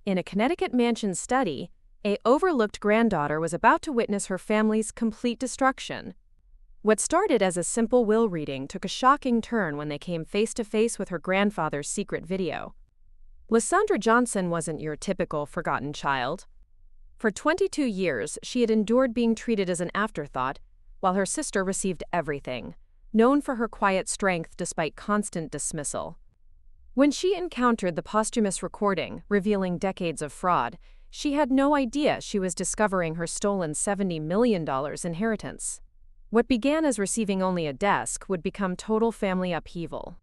In a Connecticut mansion study, a overlooked granddaughter was about to witness her family's complete destruction. What started as a simple will reading took a shocking turn when they came face to face with her grandfather's secret video. Lisandra Johnson wasn't your typical forgotten child. For 22 years, she had endured being treated as an afterthought, while her sister received everything, known for her quiet strength despite constant dismissal. When she encountered the posthumous recording, revealing decades of fraud, she had no idea she was discovering her stolen $70 million inheritance. What began as receiving only a desk would become total family upheaval.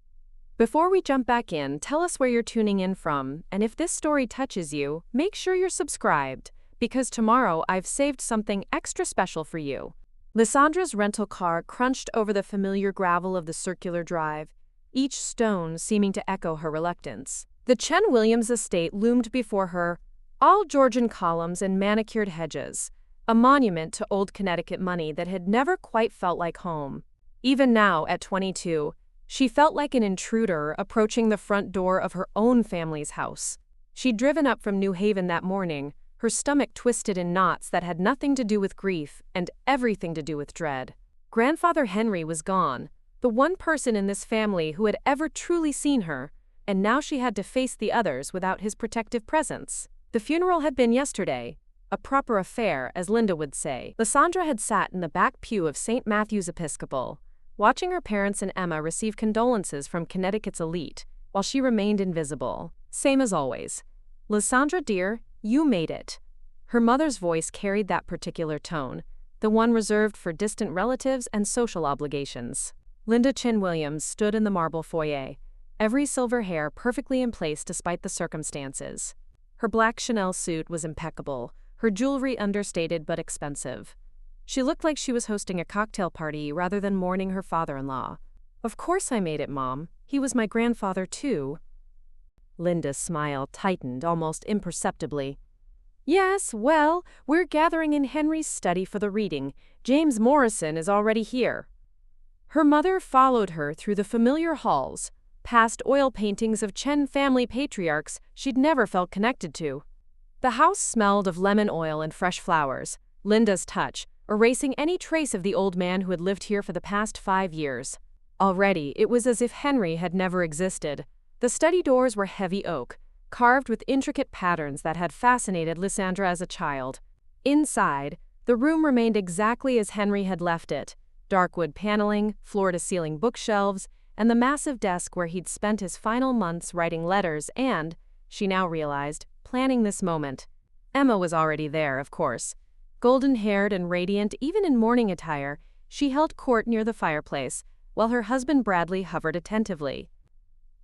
Before we jump back in, tell us where you're tuning in from, and if this story touches you, make sure you're subscribed, because tomorrow I've saved something extra special for you. Lisandra's rental car crunched over the familiar gravel of the circular drive, each stone seeming to echo her reluctance. The Chen Williams estate loomed before her, all Georgian columns and manicured hedges, a monument to old Connecticut money that had never quite felt like home. Even now, at 22, she felt like an intruder approaching the front door of her own family's house. She'd driven up from New Haven that morning, her stomach twisted in knots that had nothing to do with grief and everything to do with dread. Grandfather Henry was gone, the one person in this family who had ever truly seen her, and now she had to face the others without his protective presence. The funeral had been yesterday, a proper affair, as Linda would say. Lisandra had sat in the back pew of St. Matthew's Episcopal, watching her parents and Emma receive condolences from Connecticut's elite, while she remained invisible. Same as always. "Lisandra, dear, you made it." Her mother's voice carried that particular tone, the one reserved for distant relatives and social obligations. Linda Chen Williams stood in the marble foyer, every silver hair perfectly in place despite the circumstances. Her black Chanel suit was impeccable, her jewelry understated but expensive. She looked like she was hosting a cocktail party rather than mourning her father-in-law. "Of course I made it, Mom. He was my grandfather, too." Linda's smile tightened almost imperceptibly. "Yes, well, we're gathering in Henry's study for the reading. James Morrison is already here." Her mother followed her through the familiar halls, past oil paintings of Chen family patriarchs she'd never felt connected to. The house smelled of lemon oil and fresh flowers, Linda's touch erasing any trace of the old man who had lived here for the past 5 years. Already, it was as if Henry had never existed. The study doors were heavy oak, carved with intricate patterns that had fascinated Lisandra as a child. Inside, the room remained exactly as Henry had left it: dark wood paneling, floor-to-ceiling bookshelves, and the massive desk where he'd spent his final months writing letters and, she now realized, planning this moment. Emma was already there, of course. Golden-haired and radiant even in morning attire, she held court near the fireplace, while her husband Bradley hovered attentively.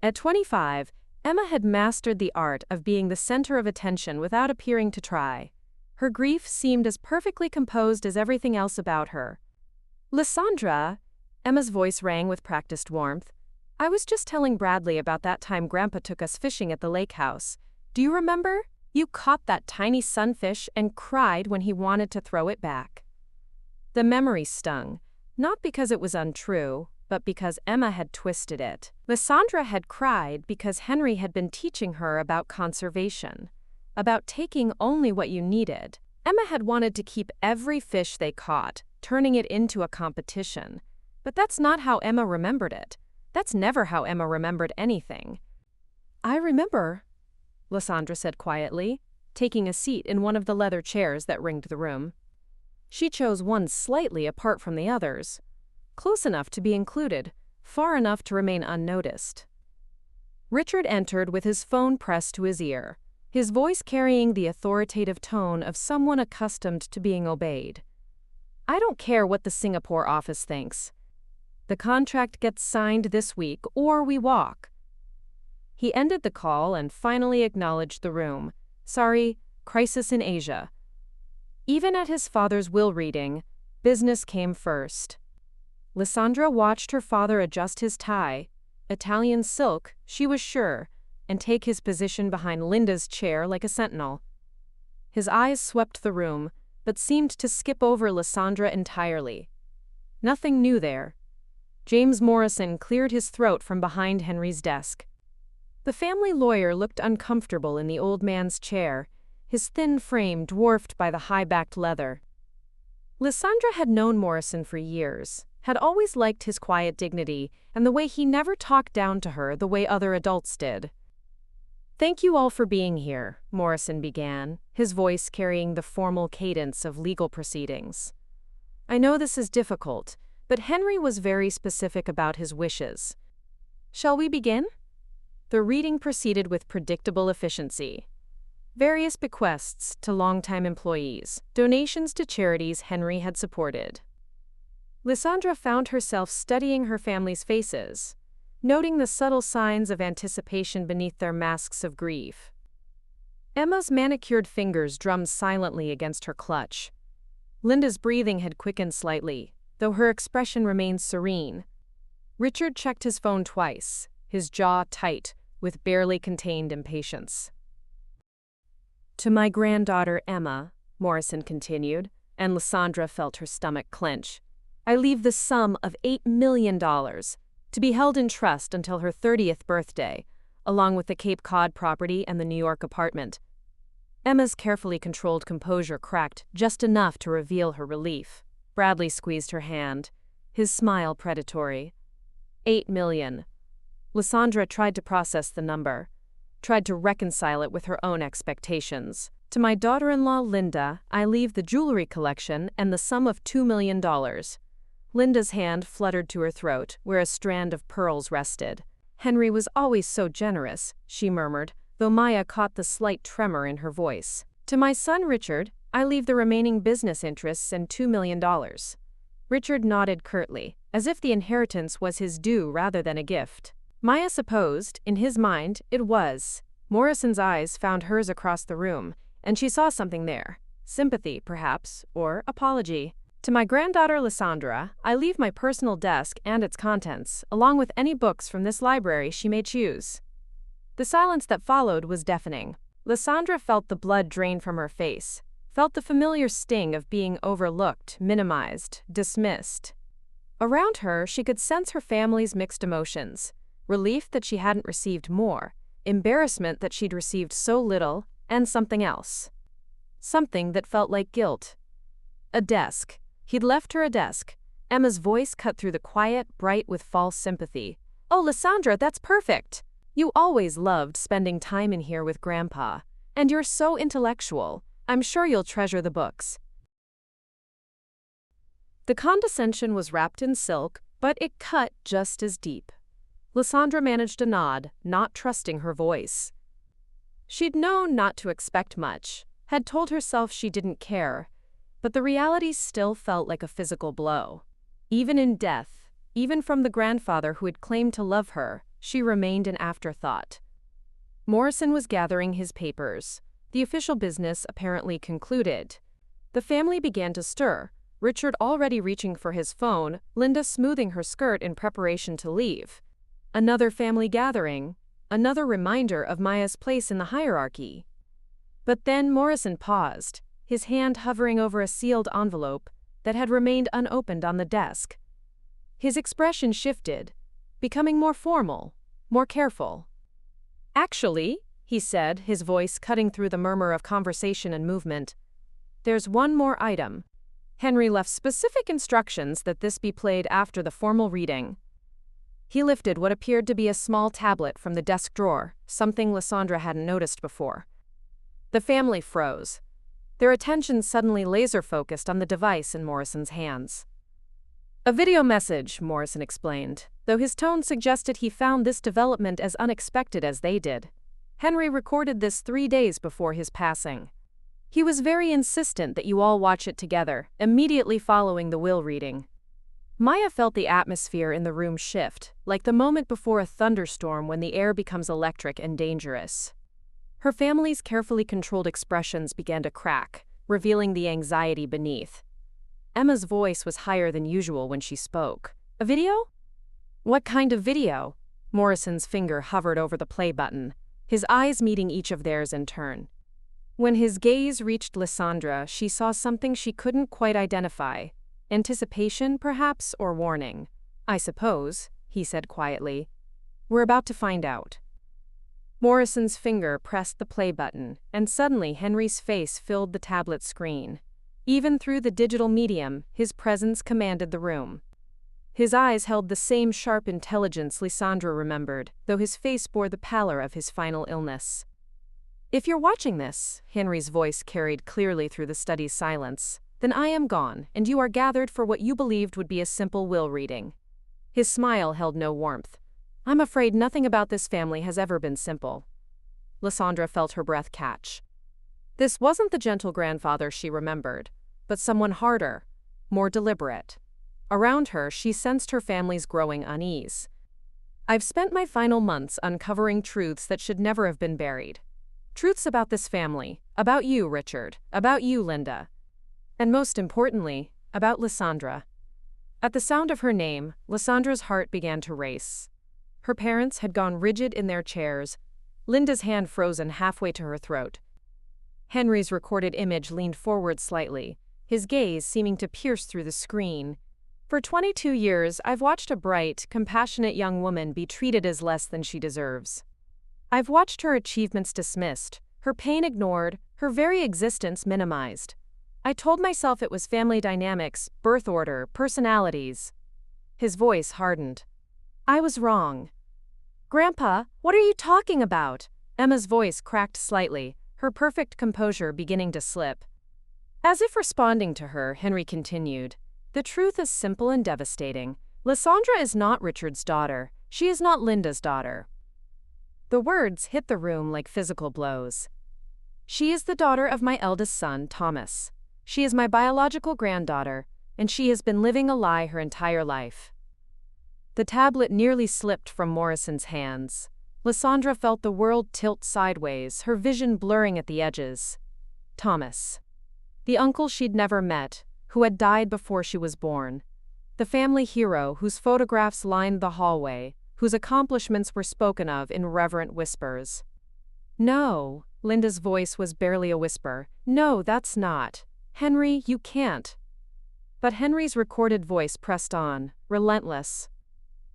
At 25, Emma had mastered the art of being the center of attention without appearing to try. Her grief seemed as perfectly composed as everything else about her. "Lisandra," Emma's voice rang with practiced warmth, "I was just telling Bradley about that time Grandpa took us fishing at the lake house. Do you remember? You caught that tiny sunfish and cried when he wanted to throw it back." The memory stung, not because it was untrue, but because Emma had twisted it. Lisandra had cried because Henry had been teaching her about conservation, about taking only what you needed. Emma had wanted to keep every fish they caught, turning it into a competition. But that's not how Emma remembered it. That's never how Emma remembered anything. "I remember," Lisandra said quietly, taking a seat in one of the leather chairs that ringed the room. She chose one slightly apart from the others, close enough to be included, far enough to remain unnoticed. Richard entered with his phone pressed to his ear, his voice carrying the authoritative tone of someone accustomed to being obeyed. "I don't care what the Singapore office thinks. The contract gets signed this week or we walk." He ended the call and finally acknowledged the room. "Sorry, crisis in Asia." Even at his father's will reading, business came first. Lisandra watched her father adjust his tie, Italian silk, she was sure, and take his position behind Linda's chair like a sentinel. His eyes swept the room, but seemed to skip over Lisandra entirely. Nothing new there. James Morrison cleared his throat from behind Henry's desk. The family lawyer looked uncomfortable in the old man's chair, his thin frame dwarfed by the high-backed leather. Lisandra had known Morrison for years, had always liked his quiet dignity and the way he never talked down to her the way other adults did. "Thank you all for being here," Morrison began, his voice carrying the formal cadence of legal proceedings. "I know this is difficult, but Henry was very specific about his wishes. Shall we begin?" The reading proceeded with predictable efficiency. Various bequests to longtime employees, donations to charities Henry had supported. Lisandra found herself studying her family's faces, noting the subtle signs of anticipation beneath their masks of grief. Emma's manicured fingers drummed silently against her clutch. Linda's breathing had quickened slightly, though her expression remained serene. Richard checked his phone twice, his jaw tight, with barely contained impatience. "To my granddaughter Emma," Morrison continued, and Lisandra felt her stomach clench, "I leave the sum of $8 million, to be held in trust until her 30th birthday, along with the Cape Cod property and the New York apartment." Emma's carefully controlled composure cracked just enough to reveal her relief. Bradley squeezed her hand, his smile predatory. $8 million. Lisandra tried to process the number, tried to reconcile it with her own expectations. "To my daughter-in-law Linda, I leave the jewelry collection and the sum of $2 million. Linda's hand fluttered to her throat, where a strand of pearls rested. "Henry was always so generous," she murmured, though Maya caught the slight tremor in her voice. "To my son Richard, I leave the remaining business interests and $2 million. Richard nodded curtly, as if the inheritance was his due rather than a gift. Maya supposed, in his mind, it was. Morrison's eyes found hers across the room, and she saw something there. Sympathy, perhaps, or apology. "To my granddaughter Lisandra, I leave my personal desk and its contents, along with any books from this library she may choose." The silence that followed was deafening. Lisandra felt the blood drain from her face, felt the familiar sting of being overlooked, minimized, dismissed. Around her, she could sense her family's mixed emotions. Relief that she hadn't received more, embarrassment that she'd received so little, and something else. Something that felt like guilt. A desk. He'd left her a desk. Emma's voice cut through the quiet, bright with false sympathy. "Oh, Lisandra, that's perfect! You always loved spending time in here with Grandpa. And you're so intellectual. I'm sure you'll treasure the books." The condescension was wrapped in silk, but it cut just as deep. Lisandra managed a nod, not trusting her voice. She'd known not to expect much, had told herself she didn't care, but the reality still felt like a physical blow. Even in death, even from the grandfather who had claimed to love her, she remained an afterthought. Morrison was gathering his papers, the official business apparently concluded. The family began to stir, Richard already reaching for his phone, Linda smoothing her skirt in preparation to leave. Another family gathering, another reminder of Maya's place in the hierarchy. But then Morrison paused, his hand hovering over a sealed envelope that had remained unopened on the desk. His expression shifted, becoming more formal, more careful. "Actually," he said, his voice cutting through the murmur of conversation and movement, "there's one more item. Henry left specific instructions that this be played after the formal reading." He lifted what appeared to be a small tablet from the desk drawer, something Lisandra hadn't noticed before. The family froze, their attention suddenly laser-focused on the device in Morrison's hands. "A video message," Morrison explained, though his tone suggested he found this development as unexpected as they did. Henry recorded this 3 days before his passing. He was very insistent that you all watch it together, immediately following the will reading. Maya felt the atmosphere in the room shift, like the moment before a thunderstorm when the air becomes electric and dangerous. Her family's carefully controlled expressions began to crack, revealing the anxiety beneath. Emma's voice was higher than usual when she spoke. "A video?" "What kind of video?" Morrison's finger hovered over the play button, his eyes meeting each of theirs in turn. When his gaze reached Lisandra, she saw something she couldn't quite identify. Anticipation, perhaps, or warning. "I suppose," he said quietly. "We're about to find out." Morrison's finger pressed the play button, and suddenly Henry's face filled the tablet screen. Even through the digital medium, his presence commanded the room. His eyes held the same sharp intelligence Lisandra remembered, though his face bore the pallor of his final illness. "If you're watching this," Henry's voice carried clearly through the study's silence, "then I am gone, and you are gathered for what you believed would be a simple will reading." His smile held no warmth. "I'm afraid nothing about this family has ever been simple." Lisandra felt her breath catch. This wasn't the gentle grandfather she remembered, but someone harder, more deliberate. Around her, she sensed her family's growing unease. "I've spent my final months uncovering truths that should never have been buried. Truths about this family, about you, Richard, about you, Linda, and most importantly, about Lisandra." At the sound of her name, Lisandra's heart began to race. Her parents had gone rigid in their chairs, Linda's hand frozen halfway to her throat. Henry's recorded image leaned forward slightly, his gaze seeming to pierce through the screen. "For 22 years, I've watched a bright, compassionate young woman be treated as less than she deserves. I've watched her achievements dismissed, her pain ignored, her very existence minimized. I told myself it was family dynamics, birth order, personalities." His voice hardened. "I was wrong." "Grandpa, what are you talking about?" Emma's voice cracked slightly, her perfect composure beginning to slip. As if responding to her, Henry continued, "The truth is simple and devastating. Lisandra is not Richard's daughter. She is not Linda's daughter." The words hit the room like physical blows. "She is the daughter of my eldest son, Thomas. She is my biological granddaughter, and she has been living a lie her entire life." The tablet nearly slipped from Morrison's hands. Lisandra felt the world tilt sideways, her vision blurring at the edges. Thomas. The uncle she'd never met, who had died before she was born. The family hero whose photographs lined the hallway, whose accomplishments were spoken of in reverent whispers. "No," Linda's voice was barely a whisper. "No, that's not. Henry, you can't." But Henry's recorded voice pressed on, relentless.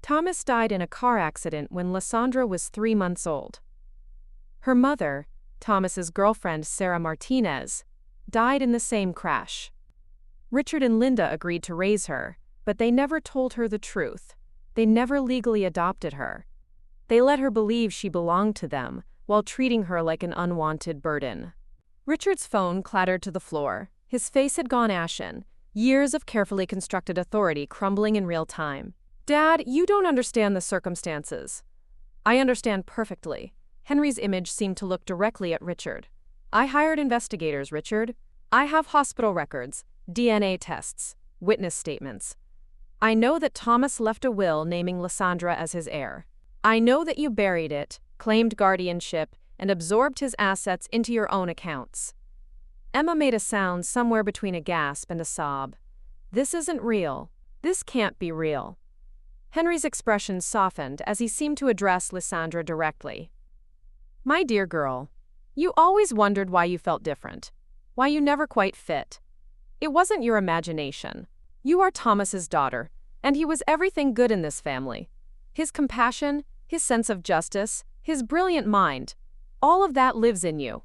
"Thomas died in a car accident when Lisandra was 3 months old. Her mother, Thomas's girlfriend Sarah Martinez, died in the same crash. Richard and Linda agreed to raise her, but they never told her the truth. They never legally adopted her. They let her believe she belonged to them, while treating her like an unwanted burden." Richard's phone clattered to the floor. His face had gone ashen, years of carefully constructed authority crumbling in real time. "Dad, you don't understand the circumstances." "I understand perfectly." Henry's image seemed to look directly at Richard. "I hired investigators, Richard. I have hospital records, DNA tests, witness statements. I know that Thomas left a will naming Lisandra as his heir. I know that you buried it, claimed guardianship, and absorbed his assets into your own accounts." Emma made a sound somewhere between a gasp and a sob. "This isn't real. This can't be real." Henry's expression softened as he seemed to address Lisandra directly. "My dear girl, you always wondered why you felt different, why you never quite fit. It wasn't your imagination. You are Thomas's daughter, and he was everything good in this family. His compassion, his sense of justice, his brilliant mind, all of that lives in you."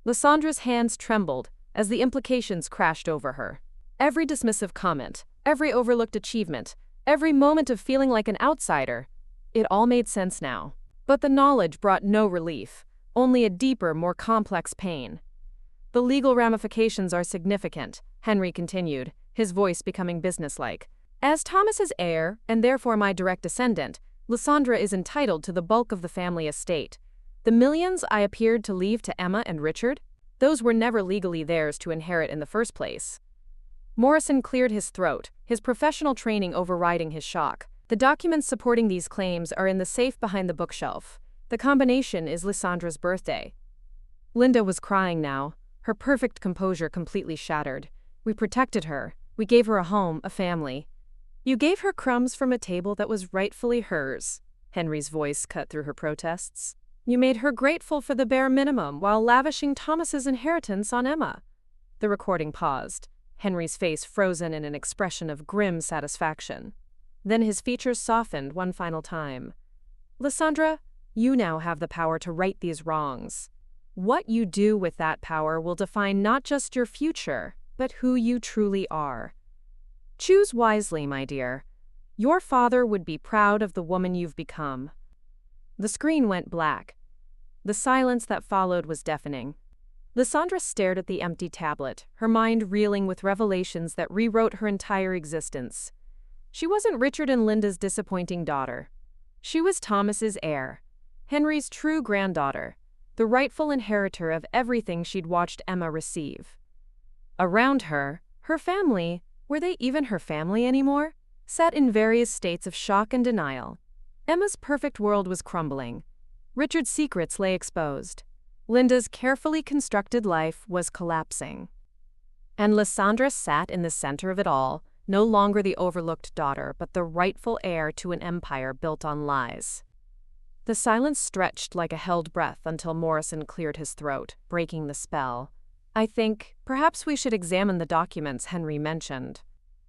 Lisandra's hands trembled as the implications crashed over her. Every dismissive comment, every overlooked achievement, every moment of feeling like an outsider, it all made sense now. But the knowledge brought no relief, only a deeper, more complex pain. "The legal ramifications are significant," Henry continued, his voice becoming businesslike. "As Thomas's heir, and therefore my direct descendant, Lisandra is entitled to the bulk of the family estate. The millions I appeared to leave to Emma and Richard, those were never legally theirs to inherit in the first place." Morrison cleared his throat, his professional training overriding his shock. "The documents supporting these claims are in the safe behind the bookshelf. The combination is Lisandra's birthday." Linda was crying now, her perfect composure completely shattered. "We protected her. We gave her a home, a family." "You gave her crumbs from a table that was rightfully hers," Henry's voice cut through her protests. "You made her grateful for the bare minimum while lavishing Thomas's inheritance on Emma." The recording paused, Henry's face frozen in an expression of grim satisfaction. Then his features softened one final time. "Lisandra, You now have the power to right these wrongs. What you do with that power will define not just your future, but who you truly are. Choose wisely, my dear. Your father would be proud of the woman you've become." The screen went black. The silence that followed was deafening. Lisandra stared at the empty tablet, her mind reeling with revelations that rewrote her entire existence. She wasn't Richard and Linda's disappointing daughter. She was Thomas's heir, Henry's true granddaughter, the rightful inheritor of everything she'd watched Emma receive. Around her, her family, were they even her family anymore? Sat in various states of shock and denial. Emma's perfect world was crumbling. Richard's secrets lay exposed. Linda's carefully constructed life was collapsing. And Lisandra sat in the center of it all, no longer the overlooked daughter, but the rightful heir to an empire built on lies. The silence stretched like a held breath until Morrison cleared his throat, breaking the spell. "I think, perhaps we should examine the documents Henry mentioned."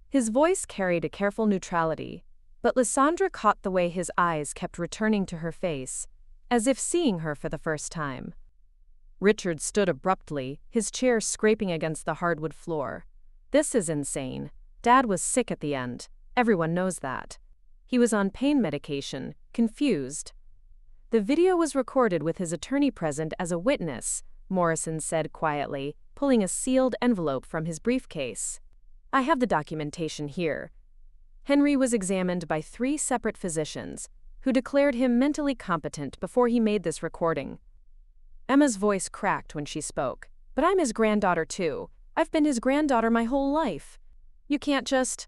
His voice carried a careful neutrality, but Lisandra caught the way his eyes kept returning to her face, as if seeing her for the first time. Richard stood abruptly, his chair scraping against the hardwood floor. "This is insane. Dad was sick at the end. Everyone knows that. He was on pain medication, confused." "The video was recorded with his attorney present as a witness," Morrison said quietly, pulling a sealed envelope from his briefcase. "I have the documentation here." Henry was examined by 3 separate physicians, who declared him mentally competent before he made this recording. Emma's voice cracked when she spoke. "But I'm his granddaughter too. I've been his granddaughter my whole life. You can't just—"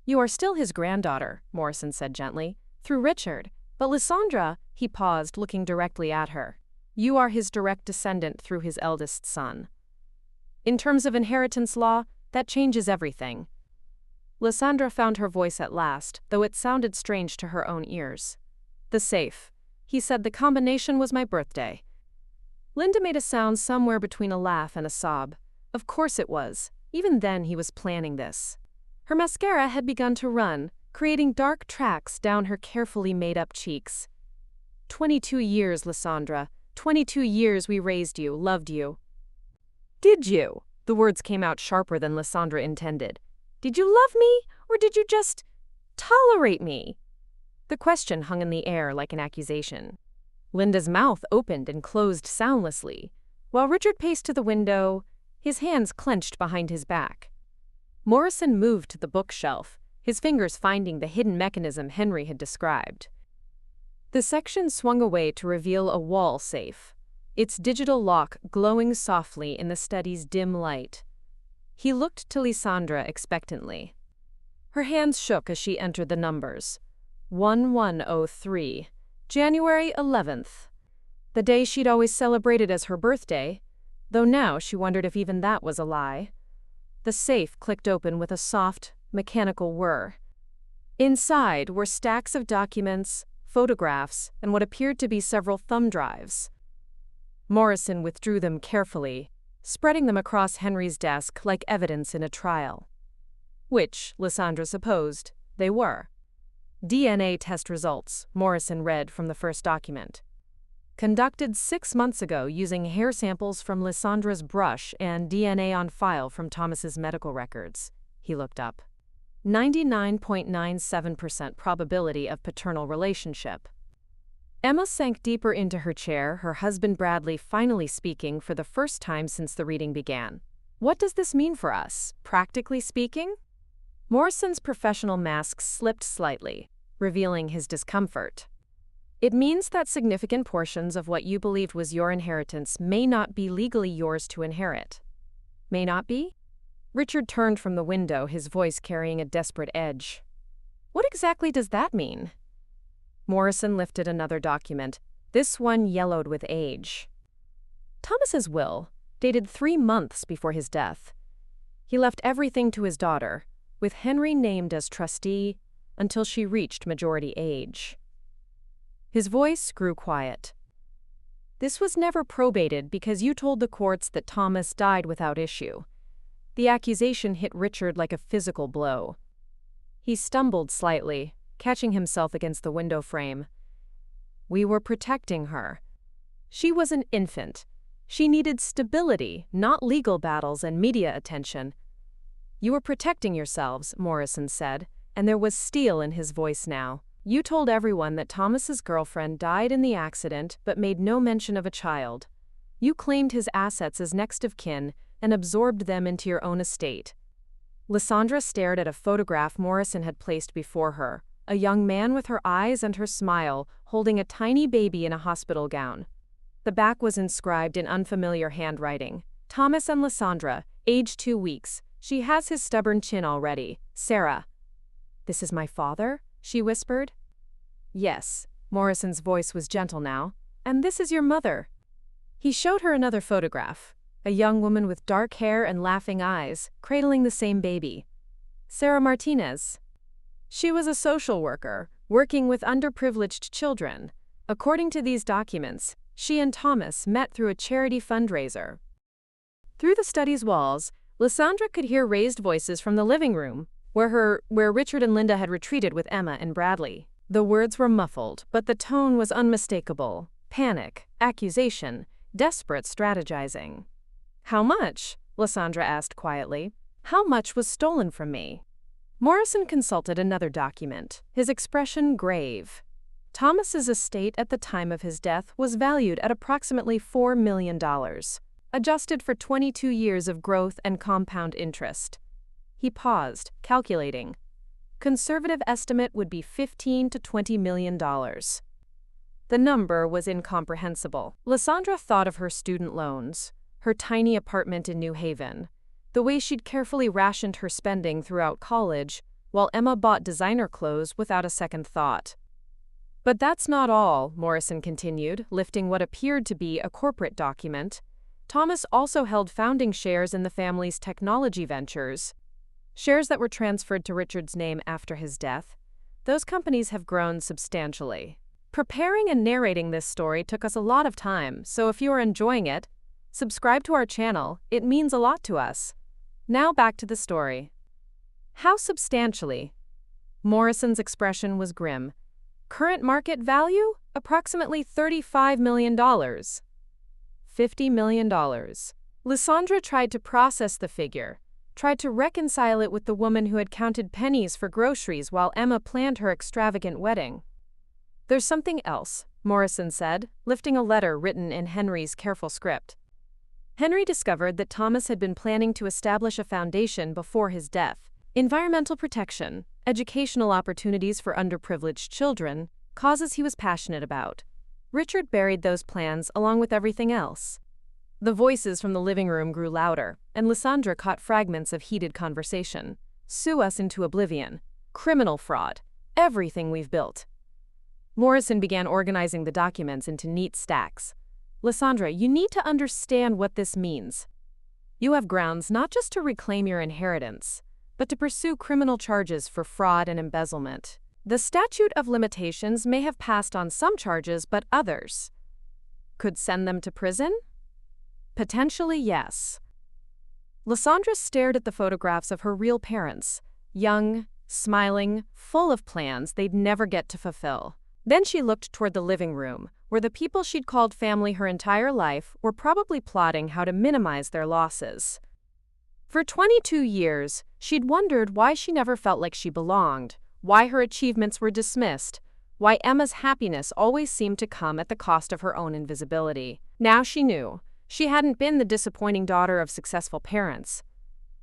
"You are still his granddaughter," Morrison said gently, "through Richard. But Lisandra," he paused, looking directly at her, "you are his direct descendant through his eldest son. In terms of inheritance law, that changes everything." Lisandra found her voice at last, though it sounded strange to her own ears. "The safe. He said the combination was my birthday." Linda made a sound somewhere between a laugh and a sob. Of course it was. Even then he was planning this. Her mascara had begun to run, creating dark tracks down her carefully made-up cheeks. 22 years, Lisandra. 22 years we raised you, loved you." "Did you?" The words came out sharper than Lisandra intended. "Did you love me, or did you just tolerate me?" The question hung in the air like an accusation. Linda's mouth opened and closed soundlessly, while Richard paced to the window, his hands clenched behind his back. Morrison moved to the bookshelf, his fingers finding the hidden mechanism Henry had described. The section swung away to reveal a wall safe, its digital lock glowing softly in the study's dim light. He looked to Lisandra expectantly. Her hands shook as she entered the numbers. 1103, January 11th. The day she'd always celebrated as her birthday, though now she wondered if even that was a lie. The safe clicked open with a soft, mechanical whir. Inside were stacks of documents, photographs, and what appeared to be several thumb drives. Morrison withdrew them carefully, spreading them across Henry's desk like evidence in a trial. Which, Lisandra supposed, they were. DNA test results, Morrison read from the first document. Conducted 6 months ago using hair samples from Lisandra's brush and DNA on file from Thomas's medical records. He looked up. 99.97% probability of paternal relationship. Emma sank deeper into her chair, her husband Bradley finally speaking for the first time since the reading began. "What does this mean for us, practically speaking?" Morrison's professional mask slipped slightly, revealing his discomfort. "It means that significant portions of what you believed was your inheritance may not be legally yours to inherit." "May not be?" Richard turned from the window, his voice carrying a desperate edge. "What exactly does that mean?" Morrison lifted another document, this one yellowed with age. Thomas's will, dated 3 months before his death. He left everything to his daughter, with Henry named as trustee until she reached majority age. His voice grew quiet. "This was never probated because you told the courts that Thomas died without issue." The accusation hit Richard like a physical blow. He stumbled slightly, catching himself against the window frame. We were protecting her. She was an infant. She needed stability, not legal battles and media attention. You were protecting yourselves, Morrison said, and there was steel in his voice now. You told everyone that Thomas's girlfriend died in the accident but made no mention of a child. You claimed his assets as next of kin and absorbed them into your own estate. Lisandra stared at a photograph Morrison had placed before her, a young man with her eyes and her smile, holding a tiny baby in a hospital gown. The back was inscribed in unfamiliar handwriting. Thomas and Lisandra, age 2 weeks. She has his stubborn chin already. Sarah. This is my father? She whispered. Yes. Morrison's voice was gentle now. And this is your mother. He showed her another photograph. A young woman with dark hair and laughing eyes, cradling the same baby. Sarah Martinez. She was a social worker, working with underprivileged children. According to these documents, she and Thomas met through a charity fundraiser. Through the study's walls, Lisandra could hear raised voices from the living room, where Richard and Linda had retreated with Emma and Bradley. The words were muffled, but the tone was unmistakable. Panic, accusation, desperate strategizing. How much? Lisandra asked quietly. How much was stolen from me? Morrison consulted another document, his expression grave. Thomas's estate at the time of his death was valued at approximately $4 million, adjusted for 22 years of growth and compound interest. He paused, calculating. Conservative estimate would be $15 to $20 million. The number was incomprehensible. Lisandra thought of her student loans, her tiny apartment in New Haven, the way she'd carefully rationed her spending throughout college, while Emma bought designer clothes without a second thought. But that's not all, Morrison continued, lifting what appeared to be a corporate document. Thomas also held founding shares in the family's technology ventures, shares that were transferred to Richard's name after his death. Those companies have grown substantially. Preparing and narrating this story took us a lot of time, so if you are enjoying it, subscribe to our channel, it means a lot to us. Now back to the story. How substantially? Morrison's expression was grim. Current market value? Approximately $35 million. $50 million. Lisandra tried to process the figure, tried to reconcile it with the woman who had counted pennies for groceries while Emma planned her extravagant wedding. There's something else, Morrison said, lifting a letter written in Henry's careful script. Henry discovered that Thomas had been planning to establish a foundation before his death. Environmental protection, educational opportunities for underprivileged children, causes he was passionate about. Richard buried those plans along with everything else. The voices from the living room grew louder, and Lisandra caught fragments of heated conversation. Sue us into oblivion. Criminal fraud. Everything we've built. Morrison began organizing the documents into neat stacks. Lisandra, you need to understand what this means. You have grounds not just to reclaim your inheritance, but to pursue criminal charges for fraud and embezzlement. The statute of limitations may have passed on some charges, but others could send them to prison? Potentially, yes. Lisandra stared at the photographs of her real parents, young, smiling, full of plans they'd never get to fulfill. Then she looked toward the living room, where the people she'd called family her entire life were probably plotting how to minimize their losses. For 22 years, she'd wondered why she never felt like she belonged, why her achievements were dismissed, why Emma's happiness always seemed to come at the cost of her own invisibility. Now she knew. She hadn't been the disappointing daughter of successful parents.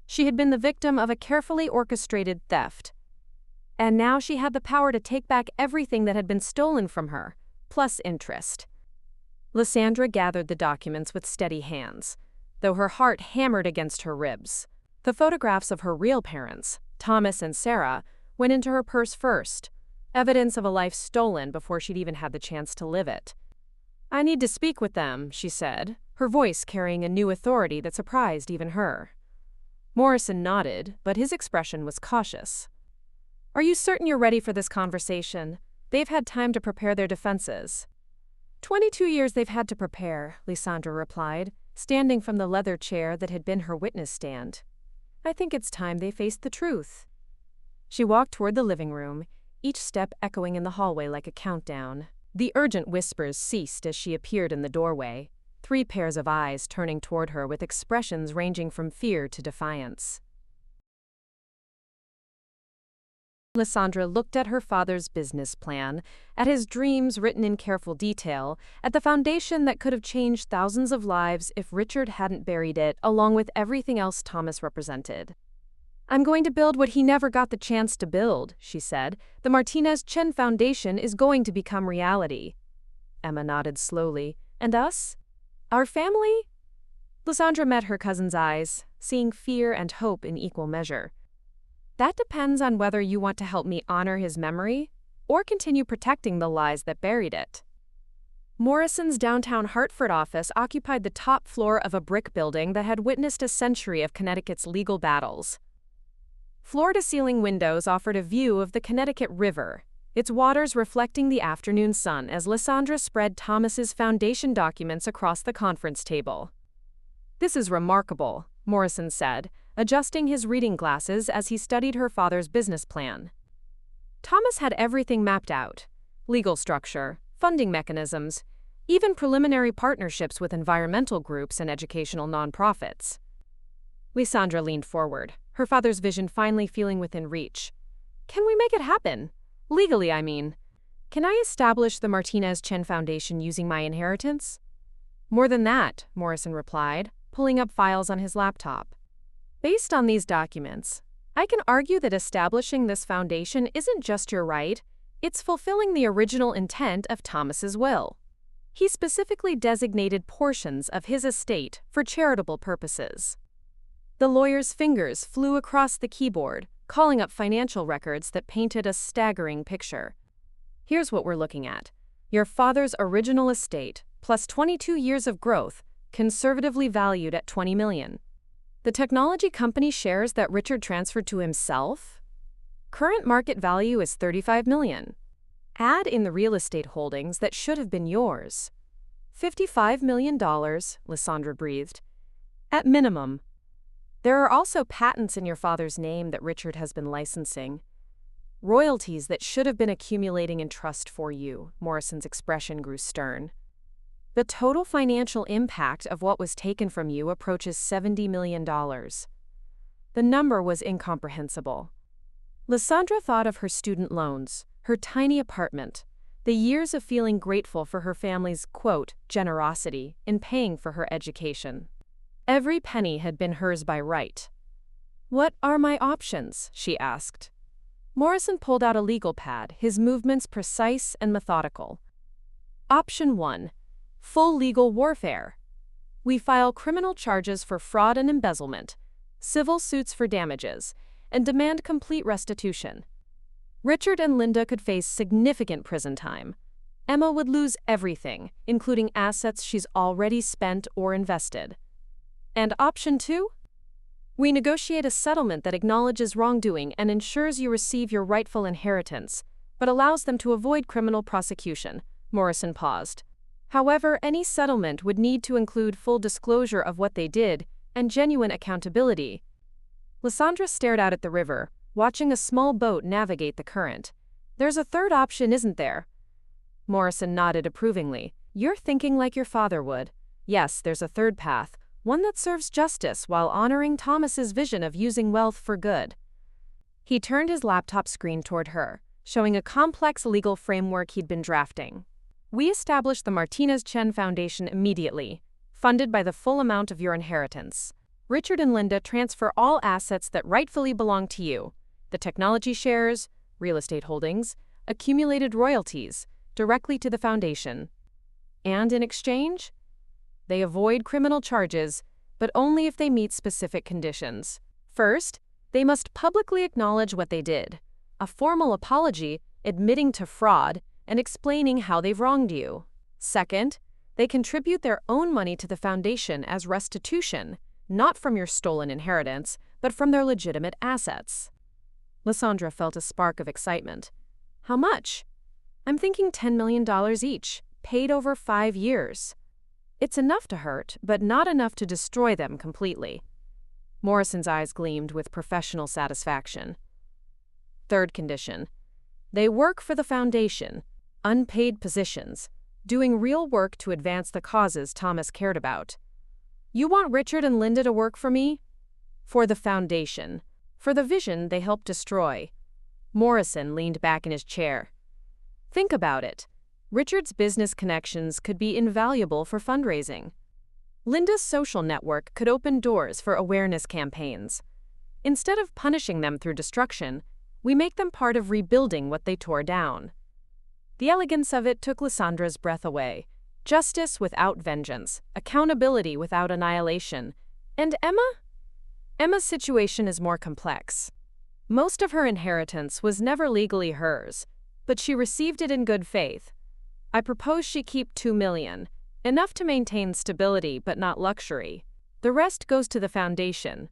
She had been the victim of a carefully orchestrated theft. And now she had the power to take back everything that had been stolen from her, plus interest. Lisandra gathered the documents with steady hands, though her heart hammered against her ribs. The photographs of her real parents, Thomas and Sarah, went into her purse first, evidence of a life stolen before she'd even had the chance to live it. I need to speak with them, she said, her voice carrying a new authority that surprised even her. Morrison nodded, but his expression was cautious. Are you certain you're ready for this conversation? They've had time to prepare their defenses. 22 years they've had to prepare, Lisandra replied, standing from the leather chair that had been her witness stand. I think it's time they faced the truth. She walked toward the living room, each step echoing in the hallway like a countdown. The urgent whispers ceased as she appeared in the doorway, 3 pairs of eyes turning toward her with expressions ranging from fear to defiance. Lisandra looked at her father's business plan, at his dreams written in careful detail, at the foundation that could have changed thousands of lives if Richard hadn't buried it, along with everything else Thomas represented. "I'm going to build what he never got the chance to build," she said. "The Martinez-Chen Foundation is going to become reality." Emma nodded slowly. "And us? Our family?" Lisandra met her cousin's eyes, seeing fear and hope in equal measure. "That depends on whether you want to help me honor his memory or continue protecting the lies that buried it." Morrison's downtown Hartford office occupied the top floor of a brick building that had witnessed a century of Connecticut's legal battles. Floor-to-ceiling windows offered a view of the Connecticut River, its waters reflecting the afternoon sun as Lisandra spread Thomas's foundation documents across the conference table. "This is remarkable," Morrison said, adjusting his reading glasses as he studied her father's business plan. Thomas had everything mapped out: legal structure, funding mechanisms, even preliminary partnerships with environmental groups and educational nonprofits. Lisandra leaned forward, her father's vision finally feeling within reach. "Can we make it happen? Legally, I mean. Can I establish the Martinez-Chen Foundation using my inheritance?" "More than that," Morrison replied, pulling up files on his laptop. "Based on these documents, I can argue that establishing this foundation isn't just your right, it's fulfilling the original intent of Thomas's will. He specifically designated portions of his estate for charitable purposes." The lawyer's fingers flew across the keyboard, calling up financial records that painted a staggering picture. "Here's what we're looking at. Your father's original estate, plus 22 years of growth, conservatively valued at $20 million. The technology company shares that Richard transferred to himself? Current market value is $35 million. Add in the real estate holdings that should have been yours. $55 million, Lisandra breathed. At minimum. There are also patents in your father's name that Richard has been licensing. Royalties that should have been accumulating in trust for you." Morrison's expression grew stern. "The total financial impact of what was taken from you approaches $70 million. The number was incomprehensible. Lisandra thought of her student loans, her tiny apartment, the years of feeling grateful for her family's, quote, generosity in paying for her education. Every penny had been hers by right. "What are my options?" she asked. Morrison pulled out a legal pad, his movements precise and methodical. "Option 1. Full legal warfare. We file criminal charges for fraud and embezzlement, civil suits for damages, and demand complete restitution. Richard and Linda could face significant prison time. Emma would lose everything, including assets she's already spent or invested. And option 2? We negotiate a settlement that acknowledges wrongdoing and ensures you receive your rightful inheritance, but allows them to avoid criminal prosecution." Morrison paused. "However, any settlement would need to include full disclosure of what they did and genuine accountability." Lisandra stared out at the river, watching a small boat navigate the current. "There's a third option, isn't there?" Morrison nodded approvingly. "You're thinking like your father would. Yes, there's a third path, one that serves justice while honoring Thomas's vision of using wealth for good." He turned his laptop screen toward her, showing a complex legal framework he'd been drafting. "We establish the Martinez-Chen Foundation immediately, funded by the full amount of your inheritance. Richard and Linda transfer all assets that rightfully belong to you, the technology shares, real estate holdings, accumulated royalties, directly to the foundation. And in exchange? They avoid criminal charges, but only if they meet specific conditions. First, they must publicly acknowledge what they did, a formal apology admitting to fraud and explaining how they've wronged you. Second, they contribute their own money to the foundation as restitution, not from your stolen inheritance, but from their legitimate assets." Lisandra felt a spark of excitement. "How much?" "I'm thinking $10 million each, paid over 5 years. It's enough to hurt, but not enough to destroy them completely." Morrison's eyes gleamed with professional satisfaction. "Third condition. They work for the foundation. unpaid positions, doing real work to advance the causes Thomas cared about. You want Richard and Linda to work for me? For the foundation. For the vision they helped destroy. Morrison leaned back in his chair. Think about it. Richard's business connections could be invaluable for fundraising. Linda's social network could open doors for awareness campaigns. Instead of punishing them through destruction, we make them part of rebuilding what they tore down. The elegance of it took Lisandra's breath away. Justice without vengeance, accountability without annihilation. And Emma? Emma's situation is more complex. Most of her inheritance was never legally hers, but she received it in good faith. I propose she keep $2 million, enough to maintain stability but not luxury. The rest goes to the foundation.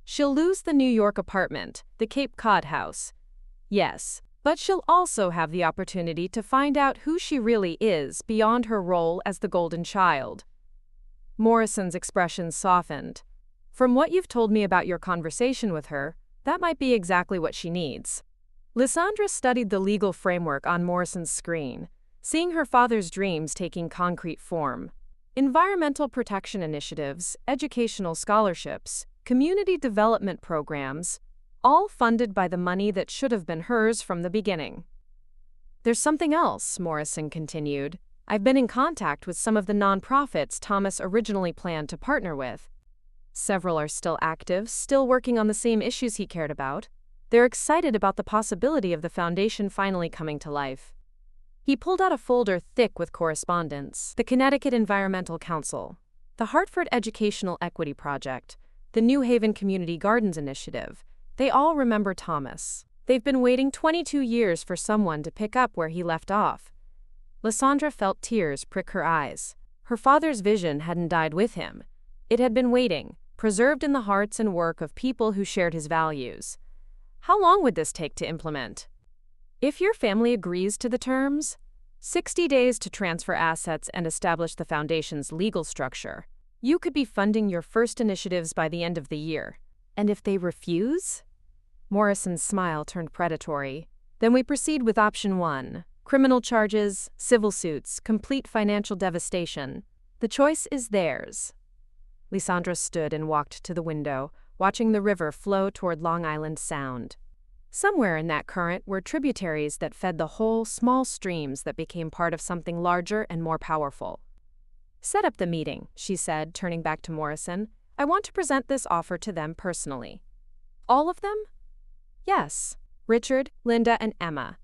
She'll lose the New York apartment, the Cape Cod house. Yes, but she'll also have the opportunity to find out who she really is beyond her role as the golden child. Morrison's expression softened. From what you've told me about your conversation with her, that might be exactly what she needs. Lisandra studied the legal framework on Morrison's screen, seeing her father's dreams taking concrete form. Environmental protection initiatives, educational scholarships, community development programs, all funded by the money that should have been hers from the beginning. There's something else, Morrison continued. I've been in contact with some of the nonprofits Thomas originally planned to partner with. Several are still active, still working on the same issues he cared about. They're excited about the possibility of the foundation finally coming to life. He pulled out a folder thick with correspondence. The Connecticut Environmental Council, the Hartford Educational Equity Project, the New Haven Community Gardens Initiative. They all remember Thomas. They've been waiting 22 years for someone to pick up where he left off. Lisandra felt tears prick her eyes. Her father's vision hadn't died with him. It had been waiting, preserved in the hearts and work of people who shared his values. How long would this take to implement? If your family agrees to the terms, 60 days to transfer assets and establish the foundation's legal structure. You could be funding your first initiatives by the end of the year. And if they refuse? Morrison's smile turned predatory. Then we proceed with option 1. Criminal charges, civil suits, complete financial devastation. The choice is theirs. Lisandra stood and walked to the window, watching the river flow toward Long Island Sound. Somewhere in that current were tributaries that fed the whole small streams that became part of something larger and more powerful. Set up the meeting, she said, turning back to Morrison. I want to present this offer to them personally. All of them? Yes. Richard, Linda, and Emma.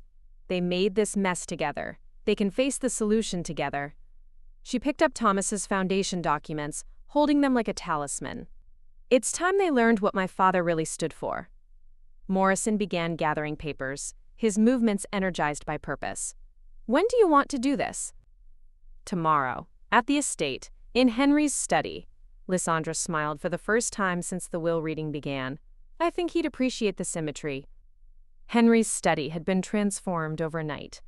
They made this mess together. They can face the solution together. She picked up Thomas's foundation documents, holding them like a talisman. It's time they learned what my father really stood for. Morrison began gathering papers, his movements energized by purpose. When do you want to do this? Tomorrow, at the estate, in Henry's study. Lisandra smiled for the first time since the will reading began. I think he'd appreciate the symmetry. Henry's study had been transformed overnight.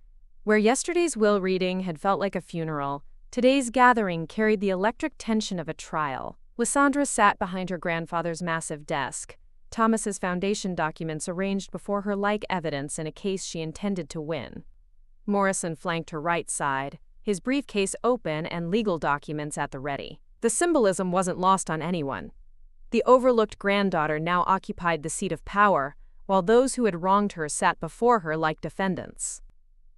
Where yesterday's will reading had felt like a funeral, today's gathering carried the electric tension of a trial. Lisandra sat behind her grandfather's massive desk, Thomas's foundation documents arranged before her like evidence in a case she intended to win. Morrison flanked her right side, his briefcase open and legal documents at the ready. The symbolism wasn't lost on anyone. The overlooked granddaughter now occupied the seat of power, while those who had wronged her sat before her like defendants.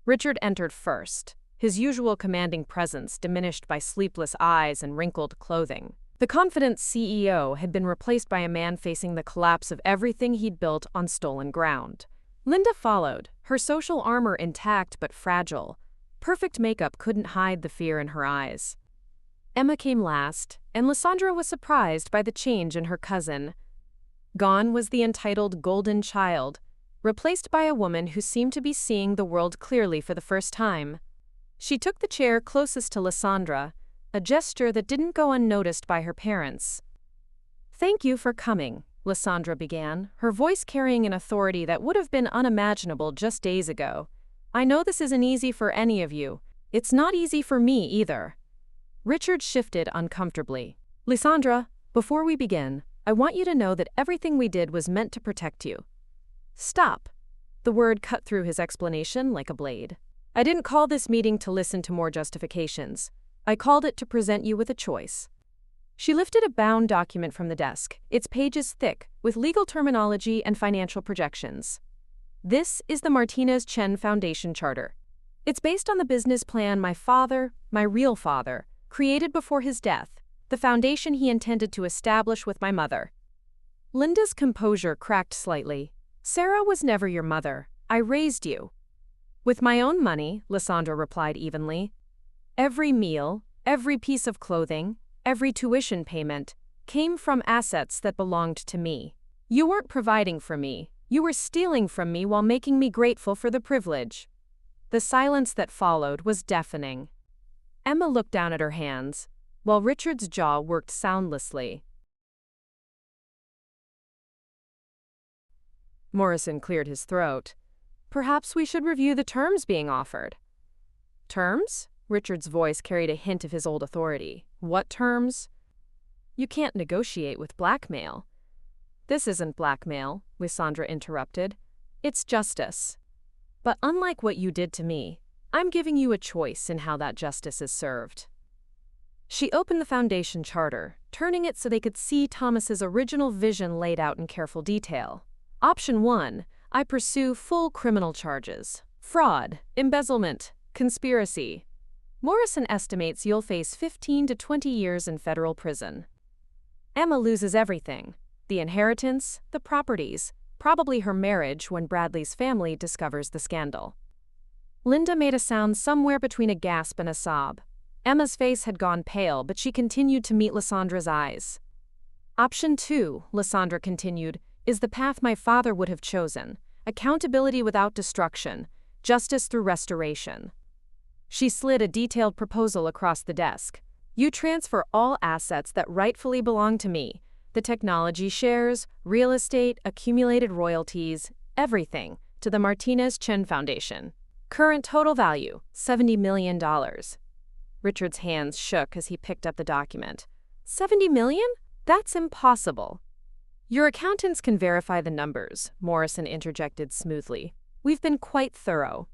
Richard entered first, his usual commanding presence diminished by sleepless eyes and wrinkled clothing. The confident CEO had been replaced by a man facing the collapse of everything he'd built on stolen ground. Linda followed, her social armor intact but fragile. Perfect makeup couldn't hide the fear in her eyes. Emma came last, and Lisandra was surprised by the change in her cousin. Gone was the entitled golden child, replaced by a woman who seemed to be seeing the world clearly for the first time. She took the chair closest to Lisandra, a gesture that didn't go unnoticed by her parents. Thank you for coming, Lisandra began, her voice carrying an authority that would have been unimaginable just days ago. I know this isn't easy for any of you. It's not easy for me either. Richard shifted uncomfortably. Lisandra, before we begin, I want you to know that everything we did was meant to protect you. Stop. The word cut through his explanation like a blade. I didn't call this meeting to listen to more justifications. I called it to present you with a choice. She lifted a bound document from the desk, its pages thick, with legal terminology and financial projections. This is the Martinez Chen Foundation Charter. It's based on the business plan my father, my real father, created before his death, the foundation he intended to establish with my mother. Linda's composure cracked slightly. Sarah was never your mother. I raised you. With my own money, Lisandra replied evenly. Every meal, every piece of clothing, every tuition payment came from assets that belonged to me. You weren't providing for me. You were stealing from me while making me grateful for the privilege. The silence that followed was deafening. Emma looked down at her hands, while Richard's jaw worked soundlessly. Morrison cleared his throat. Perhaps we should review the terms being offered. Terms? Richard's voice carried a hint of his old authority. What terms? You can't negotiate with blackmail. This isn't blackmail, Lisandra interrupted. It's justice. But unlike what you did to me, I'm giving you a choice in how that justice is served. She opened the foundation charter, turning it so they could see Thomas's original vision laid out in careful detail. Option 1, I pursue full criminal charges. Fraud, embezzlement, conspiracy. Morrison estimates you'll face 15 to 20 years in federal prison. Emma loses everything. The inheritance, the properties, probably her marriage when Bradley's family discovers the scandal. Linda made a sound somewhere between a gasp and a sob. Emma's face had gone pale, but she continued to meet Lisandra's eyes. Option 2, Lisandra continued, is the path my father would have chosen. Accountability without destruction, justice through restoration. She slid a detailed proposal across the desk. You transfer all assets that rightfully belong to me. The technology shares, real estate, accumulated royalties, everything, to the Martinez Chen Foundation. Current total value, $70 million. Richard's hands shook as he picked up the document. $70 million? That's impossible. Your accountants can verify the numbers, Morrison interjected smoothly. We've been quite thorough.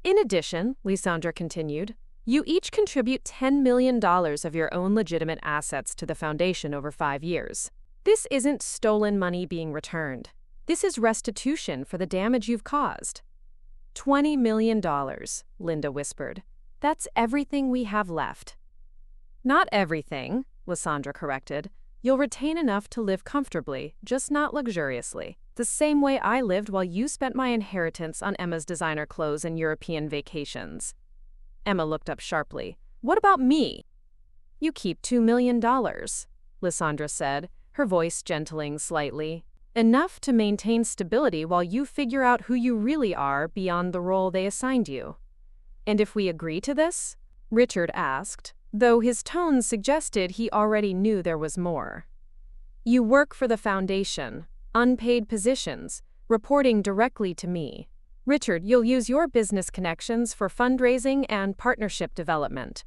In addition, Lisandra continued, you each contribute $10 million of your own legitimate assets to the foundation over 5 years. This isn't stolen money being returned. This is restitution for the damage you've caused. $20 million, Linda whispered. That's everything we have left. Not everything, Lisandra corrected. You'll retain enough to live comfortably, just not luxuriously. The same way I lived while you spent my inheritance on Emma's designer clothes and European vacations. Emma looked up sharply. What about me? You keep $2 million, Lisandra said, her voice gentling slightly. Enough to maintain stability while you figure out who you really are beyond the role they assigned you. And if we agree to this? Richard asked, though his tone suggested he already knew there was more. You work for the foundation, unpaid positions, reporting directly to me. Richard, you'll use your business connections for fundraising and partnership development.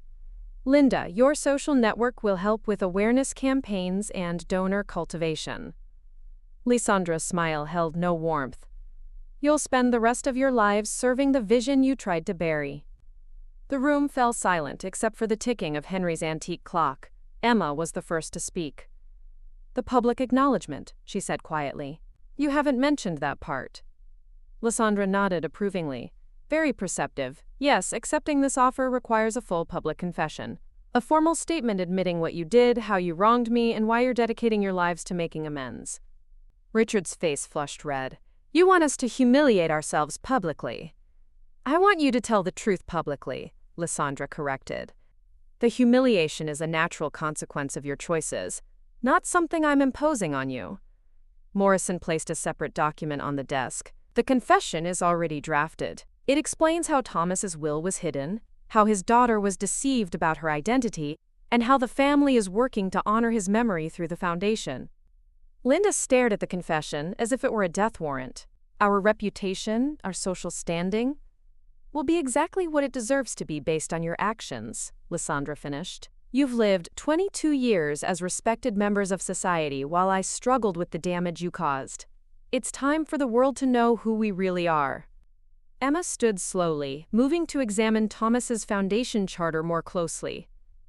Linda, your social network will help with awareness campaigns and donor cultivation. Lisandra's smile held no warmth. You'll spend the rest of your lives serving the vision you tried to bury. The room fell silent except for the ticking of Henry's antique clock. Emma was the first to speak. The public acknowledgement, she said quietly. You haven't mentioned that part. Lisandra nodded approvingly. Very perceptive. Yes, accepting this offer requires a full public confession. A formal statement admitting what you did, how you wronged me, and why you're dedicating your lives to making amends. Richard's face flushed red. You want us to humiliate ourselves publicly. I want you to tell the truth publicly, Lisandra corrected. The humiliation is a natural consequence of your choices, not something I'm imposing on you. Morrison placed a separate document on the desk. The confession is already drafted. It explains how Thomas's will was hidden, how his daughter was deceived about her identity, and how the family is working to honor his memory through the foundation. Linda stared at the confession as if it were a death warrant. Our reputation, our social standing, will be exactly what it deserves to be based on your actions, Lisandra finished. You've lived 22 years as respected members of society while I struggled with the damage you caused. It's time for the world to know who we really are. Emma stood slowly, moving to examine Thomas's foundation charter more closely.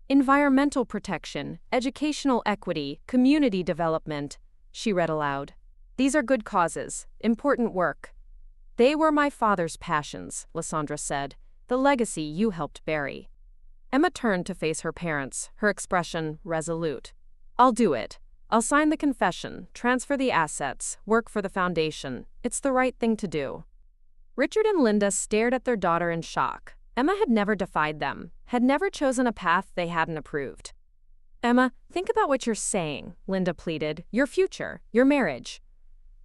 Environmental protection, educational equity, community development, she read aloud. These are good causes, important work. They were my father's passions, Lisandra said, the legacy you helped bury. Emma turned to face her parents, her expression resolute. I'll do it. I'll sign the confession, transfer the assets, work for the foundation. It's the right thing to do. Richard and Linda stared at their daughter in shock. Emma had never defied them, had never chosen a path they hadn't approved. Emma, think about what you're saying, Linda pleaded. Your future, your marriage.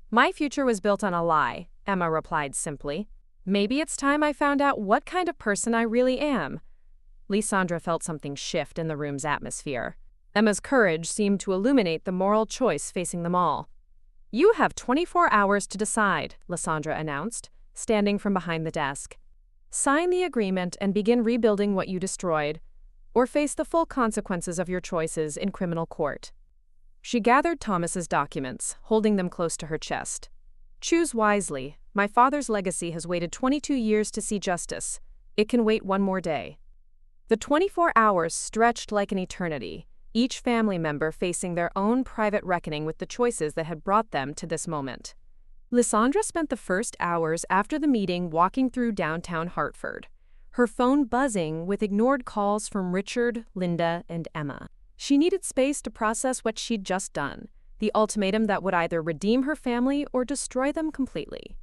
My future was built on a lie, Emma replied simply. Maybe it's time I found out what kind of person I really am. Lisandra felt something shift in the room's atmosphere. Emma's courage seemed to illuminate the moral choice facing them all. You have 24 hours to decide, Lisandra announced, standing from behind the desk. Sign the agreement and begin rebuilding what you destroyed, or face the full consequences of your choices in criminal court. She gathered Thomas's documents, holding them close to her chest. Choose wisely. My father's legacy has waited 22 years to see justice. It can wait one more day. The 24 hours stretched like an eternity, each family member facing their own private reckoning with the choices that had brought them to this moment. Lisandra spent the first hours after the meeting walking through downtown Hartford, her phone buzzing with ignored calls from Richard, Linda, and Emma. She needed space to process what she'd just done, the ultimatum that would either redeem her family or destroy them completely.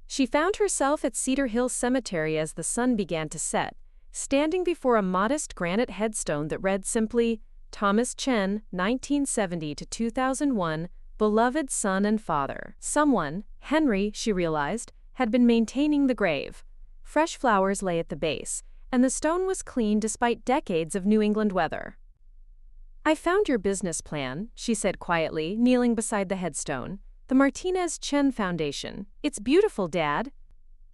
She found herself at Cedar Hill Cemetery as the sun began to set, standing before a modest granite headstone that read simply, Thomas Chen, 1970 to 2001, beloved son and father. Someone, Henry, she realized, had been maintaining the grave. Fresh flowers lay at the base, and the stone was clean despite decades of New England weather. I found your business plan, she said quietly, kneeling beside the headstone. The Martinez Chen Foundation. It's beautiful, Dad.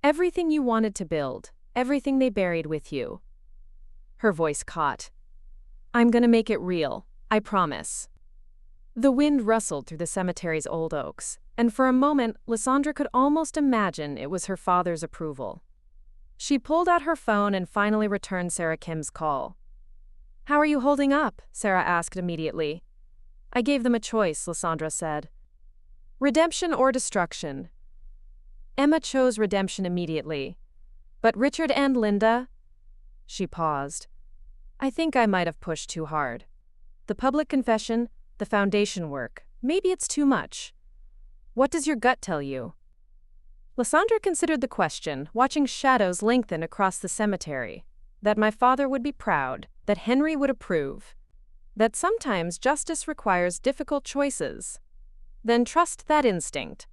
Everything you wanted to build, everything they buried with you. Her voice caught. I'm gonna make it real, I promise. The wind rustled through the cemetery's old oaks, and for a moment, Lisandra could almost imagine it was her father's approval. She pulled out her phone and finally returned Sarah Kim's call. How are you holding up? Sarah asked immediately. I gave them a choice, Lisandra said. Redemption or destruction? Emma chose redemption immediately. But Richard and Linda? She paused. I think I might have pushed too hard. The public confession, the foundation work, maybe it's too much. What does your gut tell you? Lisandra considered the question, watching shadows lengthen across the cemetery. That my father would be proud, that Henry would approve. That sometimes justice requires difficult choices. Then trust that instinct.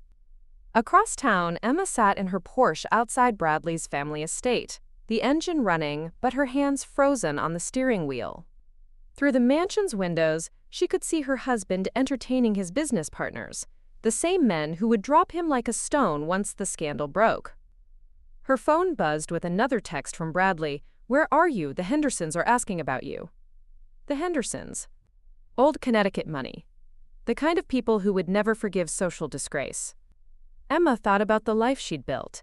Across town, Emma sat in her Porsche outside Bradley's family estate, the engine running, but her hands frozen on the steering wheel. Through the mansion's windows, she could see her husband entertaining his business partners, the same men who would drop him like a stone once the scandal broke. Her phone buzzed with another text from Bradley. Where are you? The Hendersons are asking about you. The Hendersons. Old Connecticut money. The kind of people who would never forgive social disgrace. Emma thought about the life she'd built.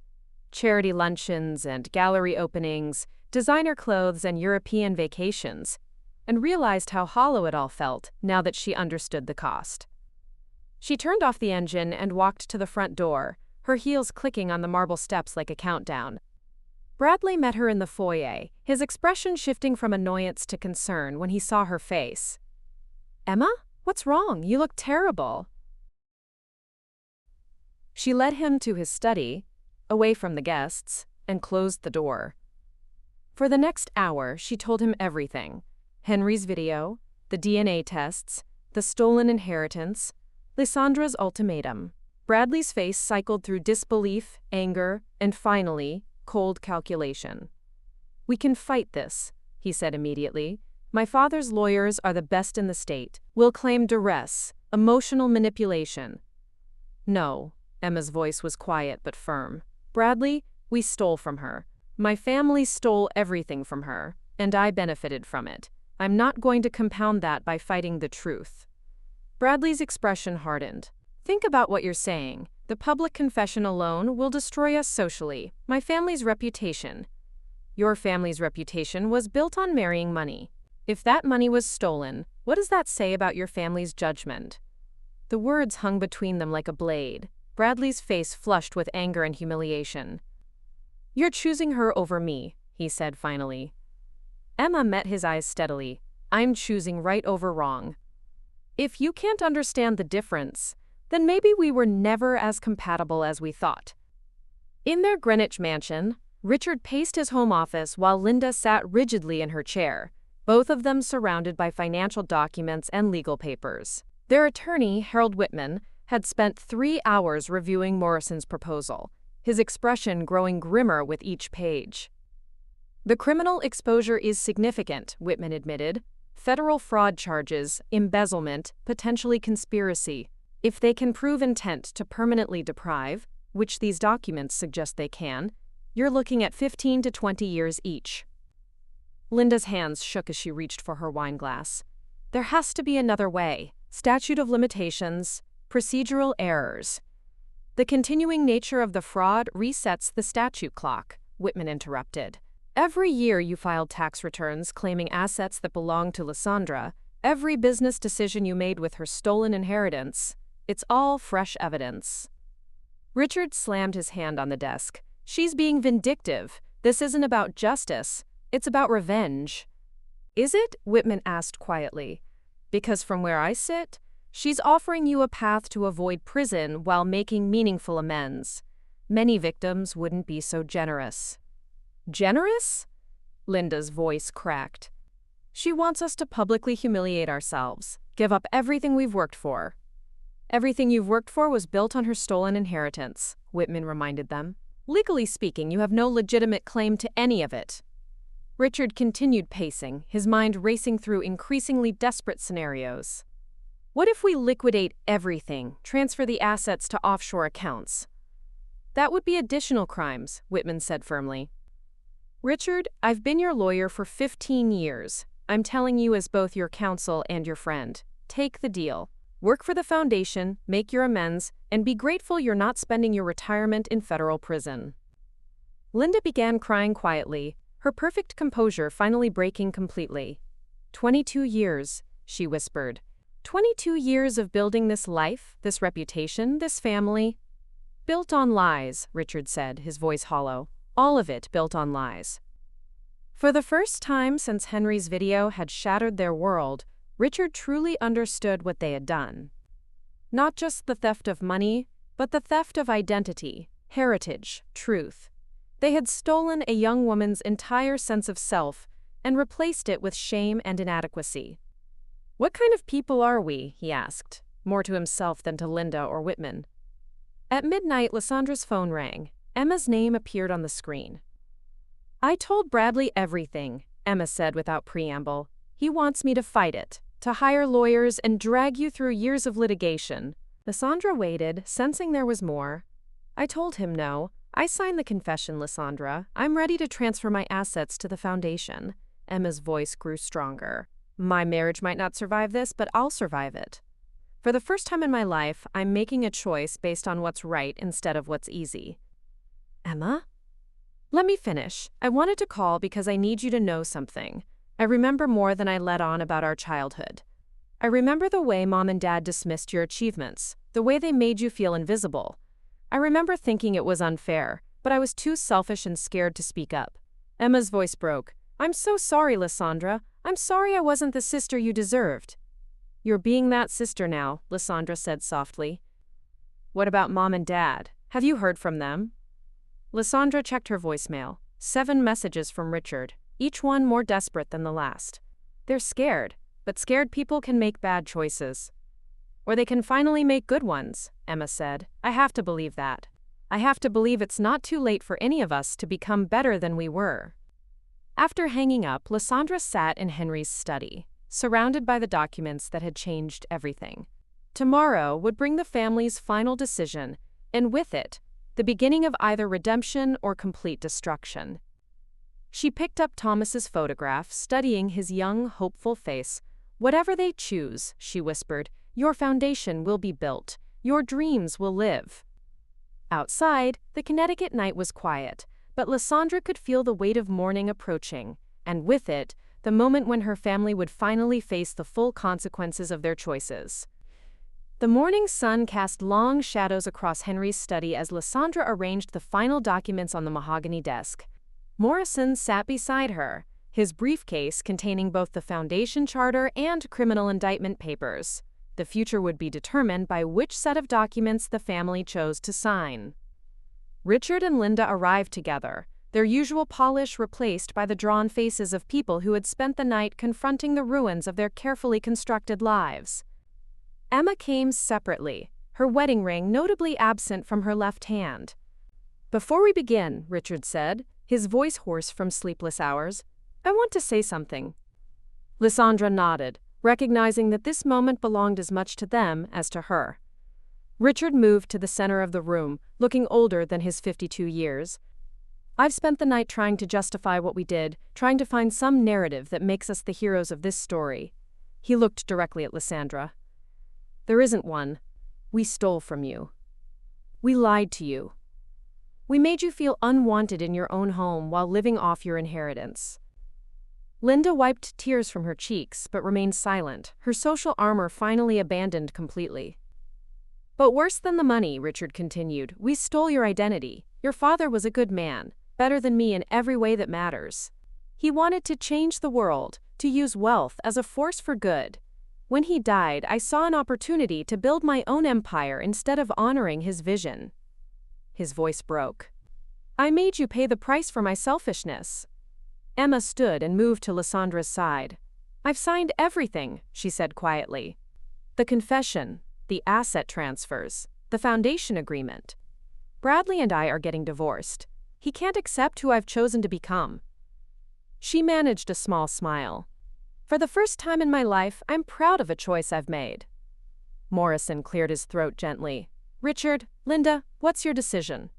Charity luncheons and gallery openings, designer clothes and European vacations, and realized how hollow it all felt now that she understood the cost. She turned off the engine and walked to the front door, her heels clicking on the marble steps like a countdown. Bradley met her in the foyer, his expression shifting from annoyance to concern when he saw her face. Emma? What's wrong? You look terrible. She led him to his study, away from the guests, and closed the door. For the next hour, she told him everything. Henry's video, the DNA tests, the stolen inheritance, Lisandra's ultimatum. Bradley's face cycled through disbelief, anger, and finally, cold calculation. We can fight this, he said immediately. My father's lawyers are the best in the state. We'll claim duress, emotional manipulation. No, Emma's voice was quiet but firm. Bradley, we stole from her. My family stole everything from her, and I benefited from it. I'm not going to compound that by fighting the truth. Bradley's expression hardened. Think about what you're saying. The public confession alone will destroy us socially, my family's reputation. Your family's reputation was built on marrying money. If that money was stolen, what does that say about your family's judgment? The words hung between them like a blade. Bradley's face flushed with anger and humiliation. You're choosing her over me, he said finally. Emma met his eyes steadily. I'm choosing right over wrong. If you can't understand the difference, then maybe we were never as compatible as we thought. In their Greenwich mansion, Richard paced his home office while Linda sat rigidly in her chair, both of them surrounded by financial documents and legal papers. Their attorney, Harold Whitman, had spent 3 hours reviewing Morrison's proposal, his expression growing grimmer with each page. The criminal exposure is significant, Whitman admitted. Federal fraud charges, embezzlement, potentially conspiracy. If they can prove intent to permanently deprive, which these documents suggest they can, you're looking at 15 to 20 years each. Linda's hands shook as she reached for her wine glass. There has to be another way. Statute of limitations, procedural errors. The continuing nature of the fraud resets the statute clock, Whitman interrupted. Every year you filed tax returns claiming assets that belonged to Lisandra, every business decision you made with her stolen inheritance, it's all fresh evidence. Richard slammed his hand on the desk. She's being vindictive. This isn't about justice. It's about revenge. Is it? Whitman asked quietly. Because from where I sit, she's offering you a path to avoid prison while making meaningful amends. Many victims wouldn't be so generous. Generous? Linda's voice cracked. She wants us to publicly humiliate ourselves, give up everything we've worked for. Everything you've worked for was built on her stolen inheritance, Whitman reminded them. Legally speaking, you have no legitimate claim to any of it. Richard continued pacing, his mind racing through increasingly desperate scenarios. What if we liquidate everything, transfer the assets to offshore accounts? That would be additional crimes, Whitman said firmly. Richard, I've been your lawyer for 15 years. I'm telling you as both your counsel and your friend. Take the deal. Work for the foundation, make your amends, and be grateful you're not spending your retirement in federal prison. Linda began crying quietly, her perfect composure finally breaking completely. 22 years, she whispered. 22 years of building this life, this reputation, this family. Built on lies, Richard said, his voice hollow. All of it built on lies. For the first time since Henry's video had shattered their world, Richard truly understood what they had done. Not just the theft of money, but the theft of identity, heritage, truth. They had stolen a young woman's entire sense of self and replaced it with shame and inadequacy. What kind of people are we? He asked, more to himself than to Linda or Whitman. At midnight, Lisandra's phone rang. Emma's name appeared on the screen. I told Bradley everything, Emma said without preamble. He wants me to fight it, to hire lawyers and drag you through years of litigation. Lisandra waited, sensing there was more. I told him no. I signed the confession, Lisandra. I'm ready to transfer my assets to the foundation. Emma's voice grew stronger. My marriage might not survive this, but I'll survive it. For the first time in my life, I'm making a choice based on what's right instead of what's easy. Emma? Let me finish. I wanted to call because I need you to know something. I remember more than I let on about our childhood. I remember the way Mom and Dad dismissed your achievements, the way they made you feel invisible. I remember thinking it was unfair, but I was too selfish and scared to speak up. Emma's voice broke. I'm so sorry, Lisandra. I'm sorry I wasn't the sister you deserved. You're being that sister now, Lisandra said softly. What about Mom and Dad? Have you heard from them? Lisandra checked her voicemail. 7 messages from Richard, each one more desperate than the last. They're scared, but scared people can make bad choices. Or they can finally make good ones, Emma said. I have to believe that. I have to believe it's not too late for any of us to become better than we were. After hanging up, Lisandra sat in Henry's study, surrounded by the documents that had changed everything. Tomorrow would bring the family's final decision, and with it, the beginning of either redemption or complete destruction. She picked up Thomas's photograph, studying his young, hopeful face. Whatever they choose, she whispered, your foundation will be built. Your dreams will live. Outside, the Connecticut night was quiet, but Lisandra could feel the weight of morning approaching, and with it, the moment when her family would finally face the full consequences of their choices. The morning sun cast long shadows across Henry's study as Lisandra arranged the final documents on the mahogany desk. Morrison sat beside her, his briefcase containing both the foundation charter and criminal indictment papers. The future would be determined by which set of documents the family chose to sign. Richard and Linda arrived together, their usual polish replaced by the drawn faces of people who had spent the night confronting the ruins of their carefully constructed lives. Emma came separately, her wedding ring notably absent from her left hand. "Before we begin," Richard said, his voice hoarse from sleepless hours, "I want to say something." Lisandra nodded, recognizing that this moment belonged as much to them as to her. Richard moved to the center of the room, looking older than his 52 years. "I've spent the night trying to justify what we did, trying to find some narrative that makes us the heroes of this story." He looked directly at Lisandra. "There isn't one. We stole from you. We lied to you. We made you feel unwanted in your own home while living off your inheritance." Linda wiped tears from her cheeks but remained silent, her social armor finally abandoned completely. "But worse than the money," Richard continued, "we stole your identity. Your father was a good man, better than me in every way that matters. He wanted to change the world, to use wealth as a force for good. When he died, I saw an opportunity to build my own empire instead of honoring his vision." His voice broke. "I made you pay the price for my selfishness." Emma stood and moved to Lisandra's side. "I've signed everything," she said quietly. "The confession, the asset transfers, the foundation agreement. Bradley and I are getting divorced. He can't accept who I've chosen to become." She managed a small smile. "For the first time in my life, I'm proud of a choice I've made." Morrison cleared his throat gently. "Richard, Linda, what's your decision?"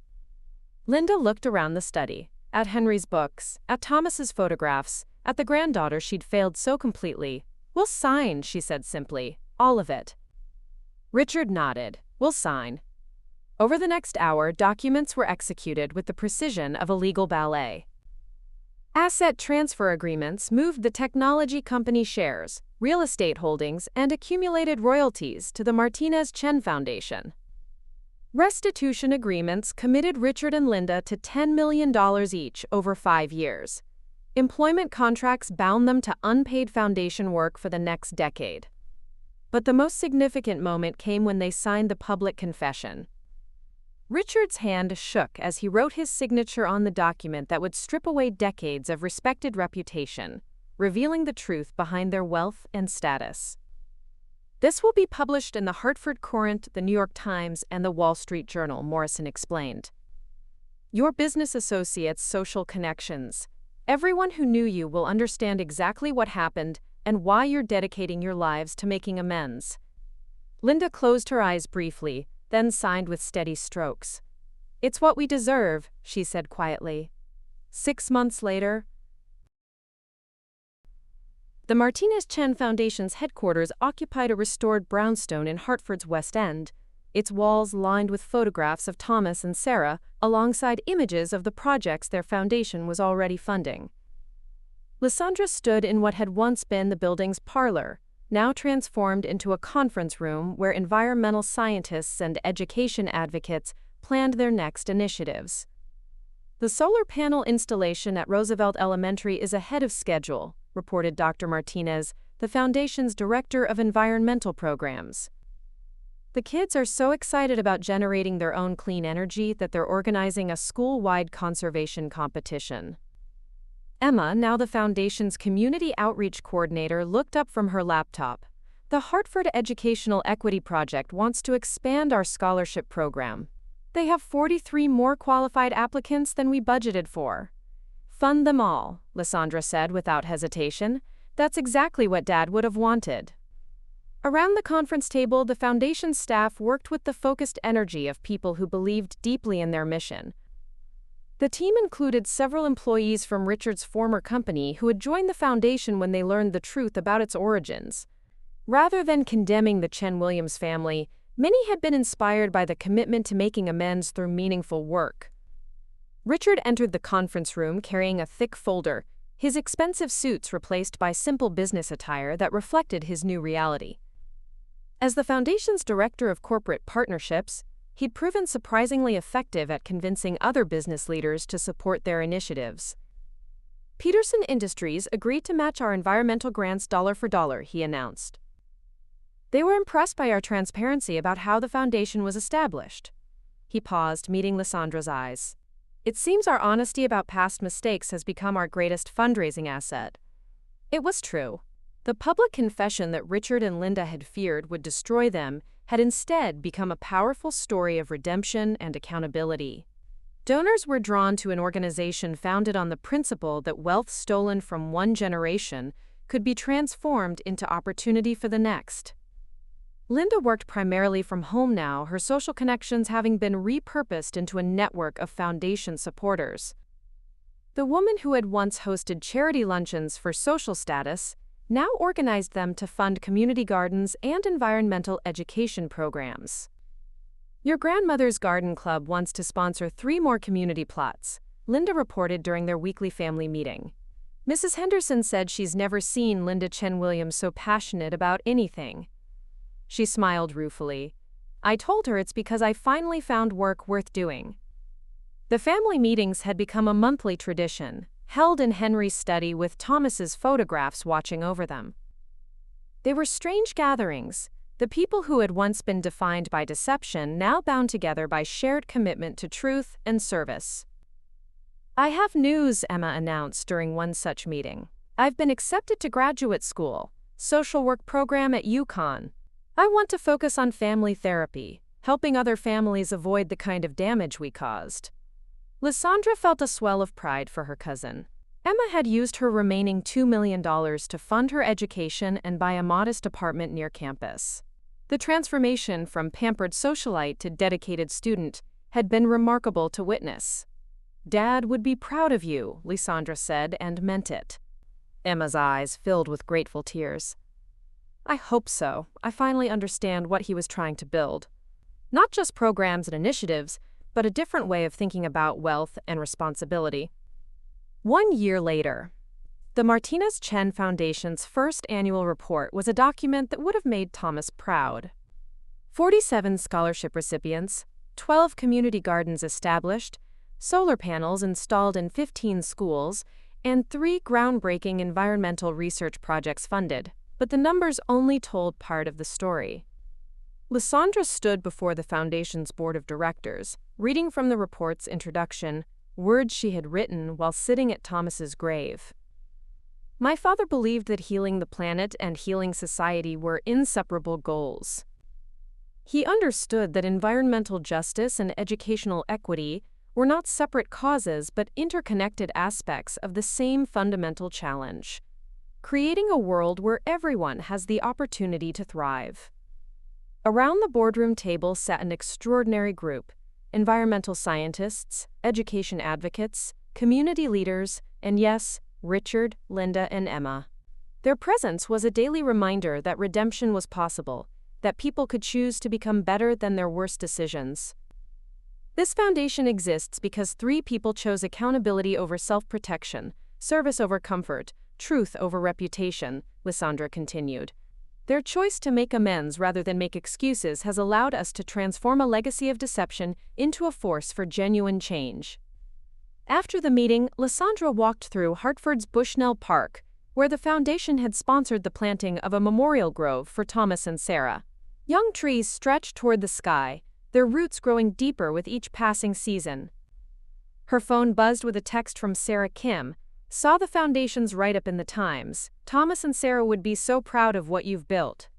Linda looked around the study, at Henry's books, at Thomas's photographs, at the granddaughter she'd failed so completely. "We'll sign," she said simply, "all of it." Richard nodded. "We'll sign." Over the next hour, documents were executed with the precision of a legal ballet. Asset transfer agreements moved the technology company shares, real estate holdings, and accumulated royalties to the Martinez Chen Foundation. Restitution agreements committed Richard and Linda to $10 million each over 5 years. Employment contracts bound them to unpaid foundation work for the next decade. But the most significant moment came when they signed the public confession. Richard's hand shook as he wrote his signature on the document that would strip away decades of respected reputation, revealing the truth behind their wealth and status. "This will be published in the Hartford Courant, the New York Times, and the Wall Street Journal," Morrison explained. "Your business associates' social connections. Everyone who knew you will understand exactly what happened and why you're dedicating your lives to making amends." Linda closed her eyes briefly, then signed with steady strokes. "It's what we deserve," she said quietly. 6 months later, the Martinez Chen Foundation's headquarters occupied a restored brownstone in Hartford's West End, its walls lined with photographs of Thomas and Sarah, alongside images of the projects their foundation was already funding. Lisandra stood in what had once been the building's parlor, now transformed into a conference room where environmental scientists and education advocates planned their next initiatives. "The solar panel installation at Roosevelt Elementary is ahead of schedule," reported Dr. Martinez, the foundation's director of environmental programs. "The kids are so excited about generating their own clean energy that they're organizing a school-wide conservation competition." Emma, now the foundation's community outreach coordinator, looked up from her laptop. "The Hartford Educational Equity Project wants to expand our scholarship program. They have 43 more qualified applicants than we budgeted for." "Fund them all," Lisandra said without hesitation. "That's exactly what Dad would have wanted." Around the conference table, the foundation's staff worked with the focused energy of people who believed deeply in their mission. The team included several employees from Richard's former company who had joined the foundation when they learned the truth about its origins. Rather than condemning the Chen Williams family, Many had been inspired by the commitment to making amends through meaningful work. Richard entered the conference room carrying a thick folder, his expensive suits replaced by simple business attire that reflected his new reality. As the Foundation's Director of Corporate Partnerships, he'd proven surprisingly effective at convincing other business leaders to support their initiatives. Peterson Industries agreed to match our environmental grants dollar for dollar, he announced. They were impressed by our transparency about how the foundation was established. He paused, meeting Lisandra's eyes. It seems our honesty about past mistakes has become our greatest fundraising asset. It was true. The public confession that Richard and Linda had feared would destroy them had instead become a powerful story of redemption and accountability. Donors were drawn to an organization founded on the principle that wealth stolen from one generation could be transformed into opportunity for the next. Linda worked primarily from home now, her social connections having been repurposed into a network of foundation supporters. The woman who had once hosted charity luncheons for social status now organized them to fund community gardens and environmental education programs. Your grandmother's garden club wants to sponsor 3 more community plots, Linda reported during their weekly family meeting. Mrs. Henderson said she's never seen Linda Chen Williams so passionate about anything. She smiled ruefully. I told her it's because I finally found work worth doing. The family meetings had become a monthly tradition, held in Henry's study with Thomas's photographs watching over them. They were strange gatherings, the people who had once been defined by deception now bound together by shared commitment to truth and service. I have news, Emma announced during one such meeting. I've been accepted to graduate school, social work program at UConn. I want to focus on family therapy, helping other families avoid the kind of damage we caused. Lisandra felt a swell of pride for her cousin. Emma had used her remaining $2 million to fund her education and buy a modest apartment near campus. The transformation from pampered socialite to dedicated student had been remarkable to witness. Dad would be proud of you, Lisandra said, and meant it. Emma's eyes filled with grateful tears. I hope so. I finally understand what he was trying to build. Not just programs and initiatives, but a different way of thinking about wealth and responsibility. 1 year later, the Martinez Chen Foundation's first annual report was a document that would have made Thomas proud. 47 scholarship recipients, 12 community gardens established, solar panels installed in 15 schools, and 3 groundbreaking environmental research projects funded. But the numbers only told part of the story. Lisandra stood before the Foundation's board of directors, reading from the report's introduction, words she had written while sitting at Thomas's grave. My father believed that healing the planet and healing society were inseparable goals. He understood that environmental justice and educational equity were not separate causes but interconnected aspects of the same fundamental challenge. Creating a world where everyone has the opportunity to thrive. Around the boardroom table sat an extraordinary group: environmental scientists, education advocates, community leaders, and yes, Richard, Linda, and Emma. Their presence was a daily reminder that redemption was possible, that people could choose to become better than their worst decisions. This foundation exists because 3 people chose accountability over self-protection, service over comfort, truth over reputation, Lisandra continued. Their choice to make amends rather than make excuses has allowed us to transform a legacy of deception into a force for genuine change. After the meeting, Lisandra walked through Hartford's Bushnell Park, where the foundation had sponsored the planting of a memorial grove for Thomas and Sarah. Young trees stretched toward the sky, their roots growing deeper with each passing season. Her phone buzzed with a text from Sarah Kim. Saw the foundation's write-up in the Times. Thomas and Sarah would be so proud of what you've built.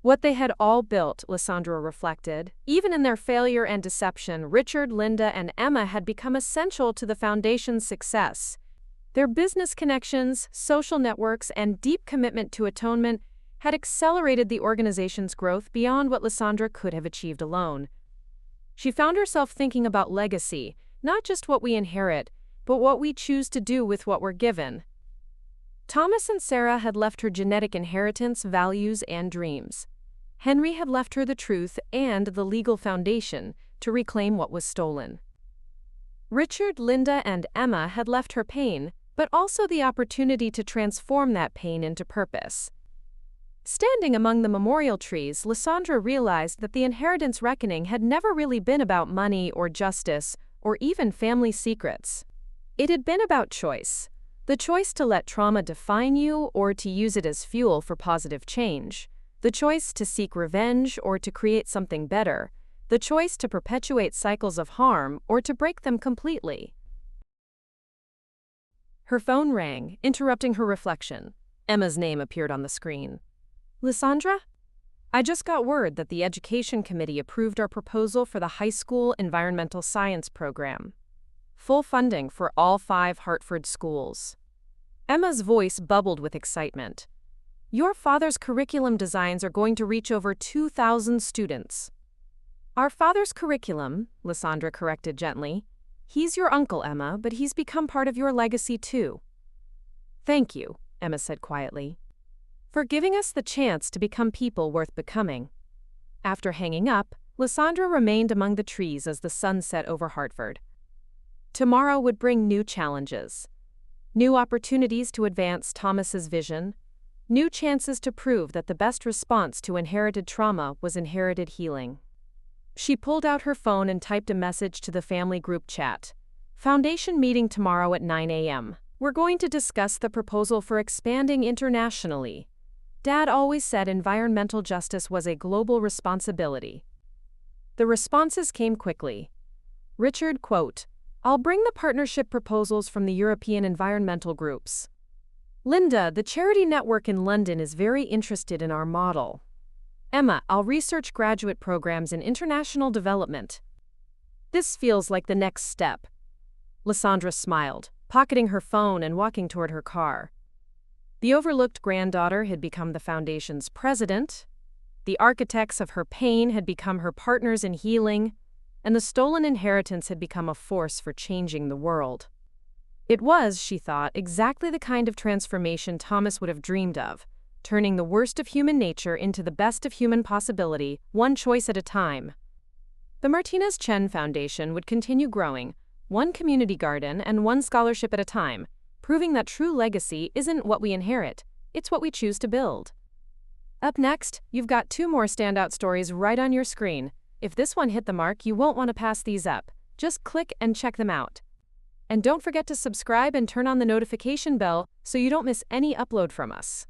What they had all built, Lisandra reflected. Even in their failure and deception, Richard, Linda, and Emma had become essential to the foundation's success. Their business connections, social networks, and deep commitment to atonement had accelerated the organization's growth beyond what Lisandra could have achieved alone. She found herself thinking about legacy, not just what we inherit, but what we choose to do with what we're given. Thomas and Sarah had left her genetic inheritance, values, and dreams. Henry had left her the truth and the legal foundation to reclaim what was stolen. Richard, Linda, and Emma had left her pain, but also the opportunity to transform that pain into purpose. Standing among the memorial trees, Lisandra realized that the inheritance reckoning had never really been about money or justice or even family secrets. It had been about choice. The choice to let trauma define you or to use it as fuel for positive change. The choice to seek revenge or to create something better. The choice to perpetuate cycles of harm or to break them completely. Her phone rang, interrupting her reflection. Emma's name appeared on the screen. Lisandra? I just got word that the Education Committee approved our proposal for the high school environmental science program. Full funding for all 5 Hartford schools. Emma's voice bubbled with excitement. Your father's curriculum designs are going to reach over 2,000 students. Our father's curriculum, Lisandra corrected gently. He's your uncle, Emma, but he's become part of your legacy too. Thank you, Emma said quietly, for giving us the chance to become people worth becoming. After hanging up, Lisandra remained among the trees as the sun set over Hartford. Tomorrow would bring new challenges. New opportunities to advance Thomas's vision. New chances to prove that the best response to inherited trauma was inherited healing. She pulled out her phone and typed a message to the family group chat. Foundation meeting tomorrow at 9 a.m. We're going to discuss the proposal for expanding internationally. Dad always said environmental justice was a global responsibility. The responses came quickly. Richard, quote, I'll bring the partnership proposals from the European environmental groups. Linda, the charity network in London is very interested in our model. Emma, I'll research graduate programs in international development. This feels like the next step. Lisandra smiled, pocketing her phone and walking toward her car. The overlooked granddaughter had become the foundation's president, the architects of her pain had become her partners in healing, and the stolen inheritance had become a force for changing the world. It was, she thought, exactly the kind of transformation Thomas would have dreamed of, turning the worst of human nature into the best of human possibility, one choice at a time. The Martinez Chen Foundation would continue growing, one community garden and one scholarship at a time, proving that true legacy isn't what we inherit, it's what we choose to build. Up next, you've got 2 more standout stories right on your screen. If this one hit the mark, you won't want to pass these up. Just click and check them out. And don't forget to subscribe and turn on the notification bell so you don't miss any upload from us.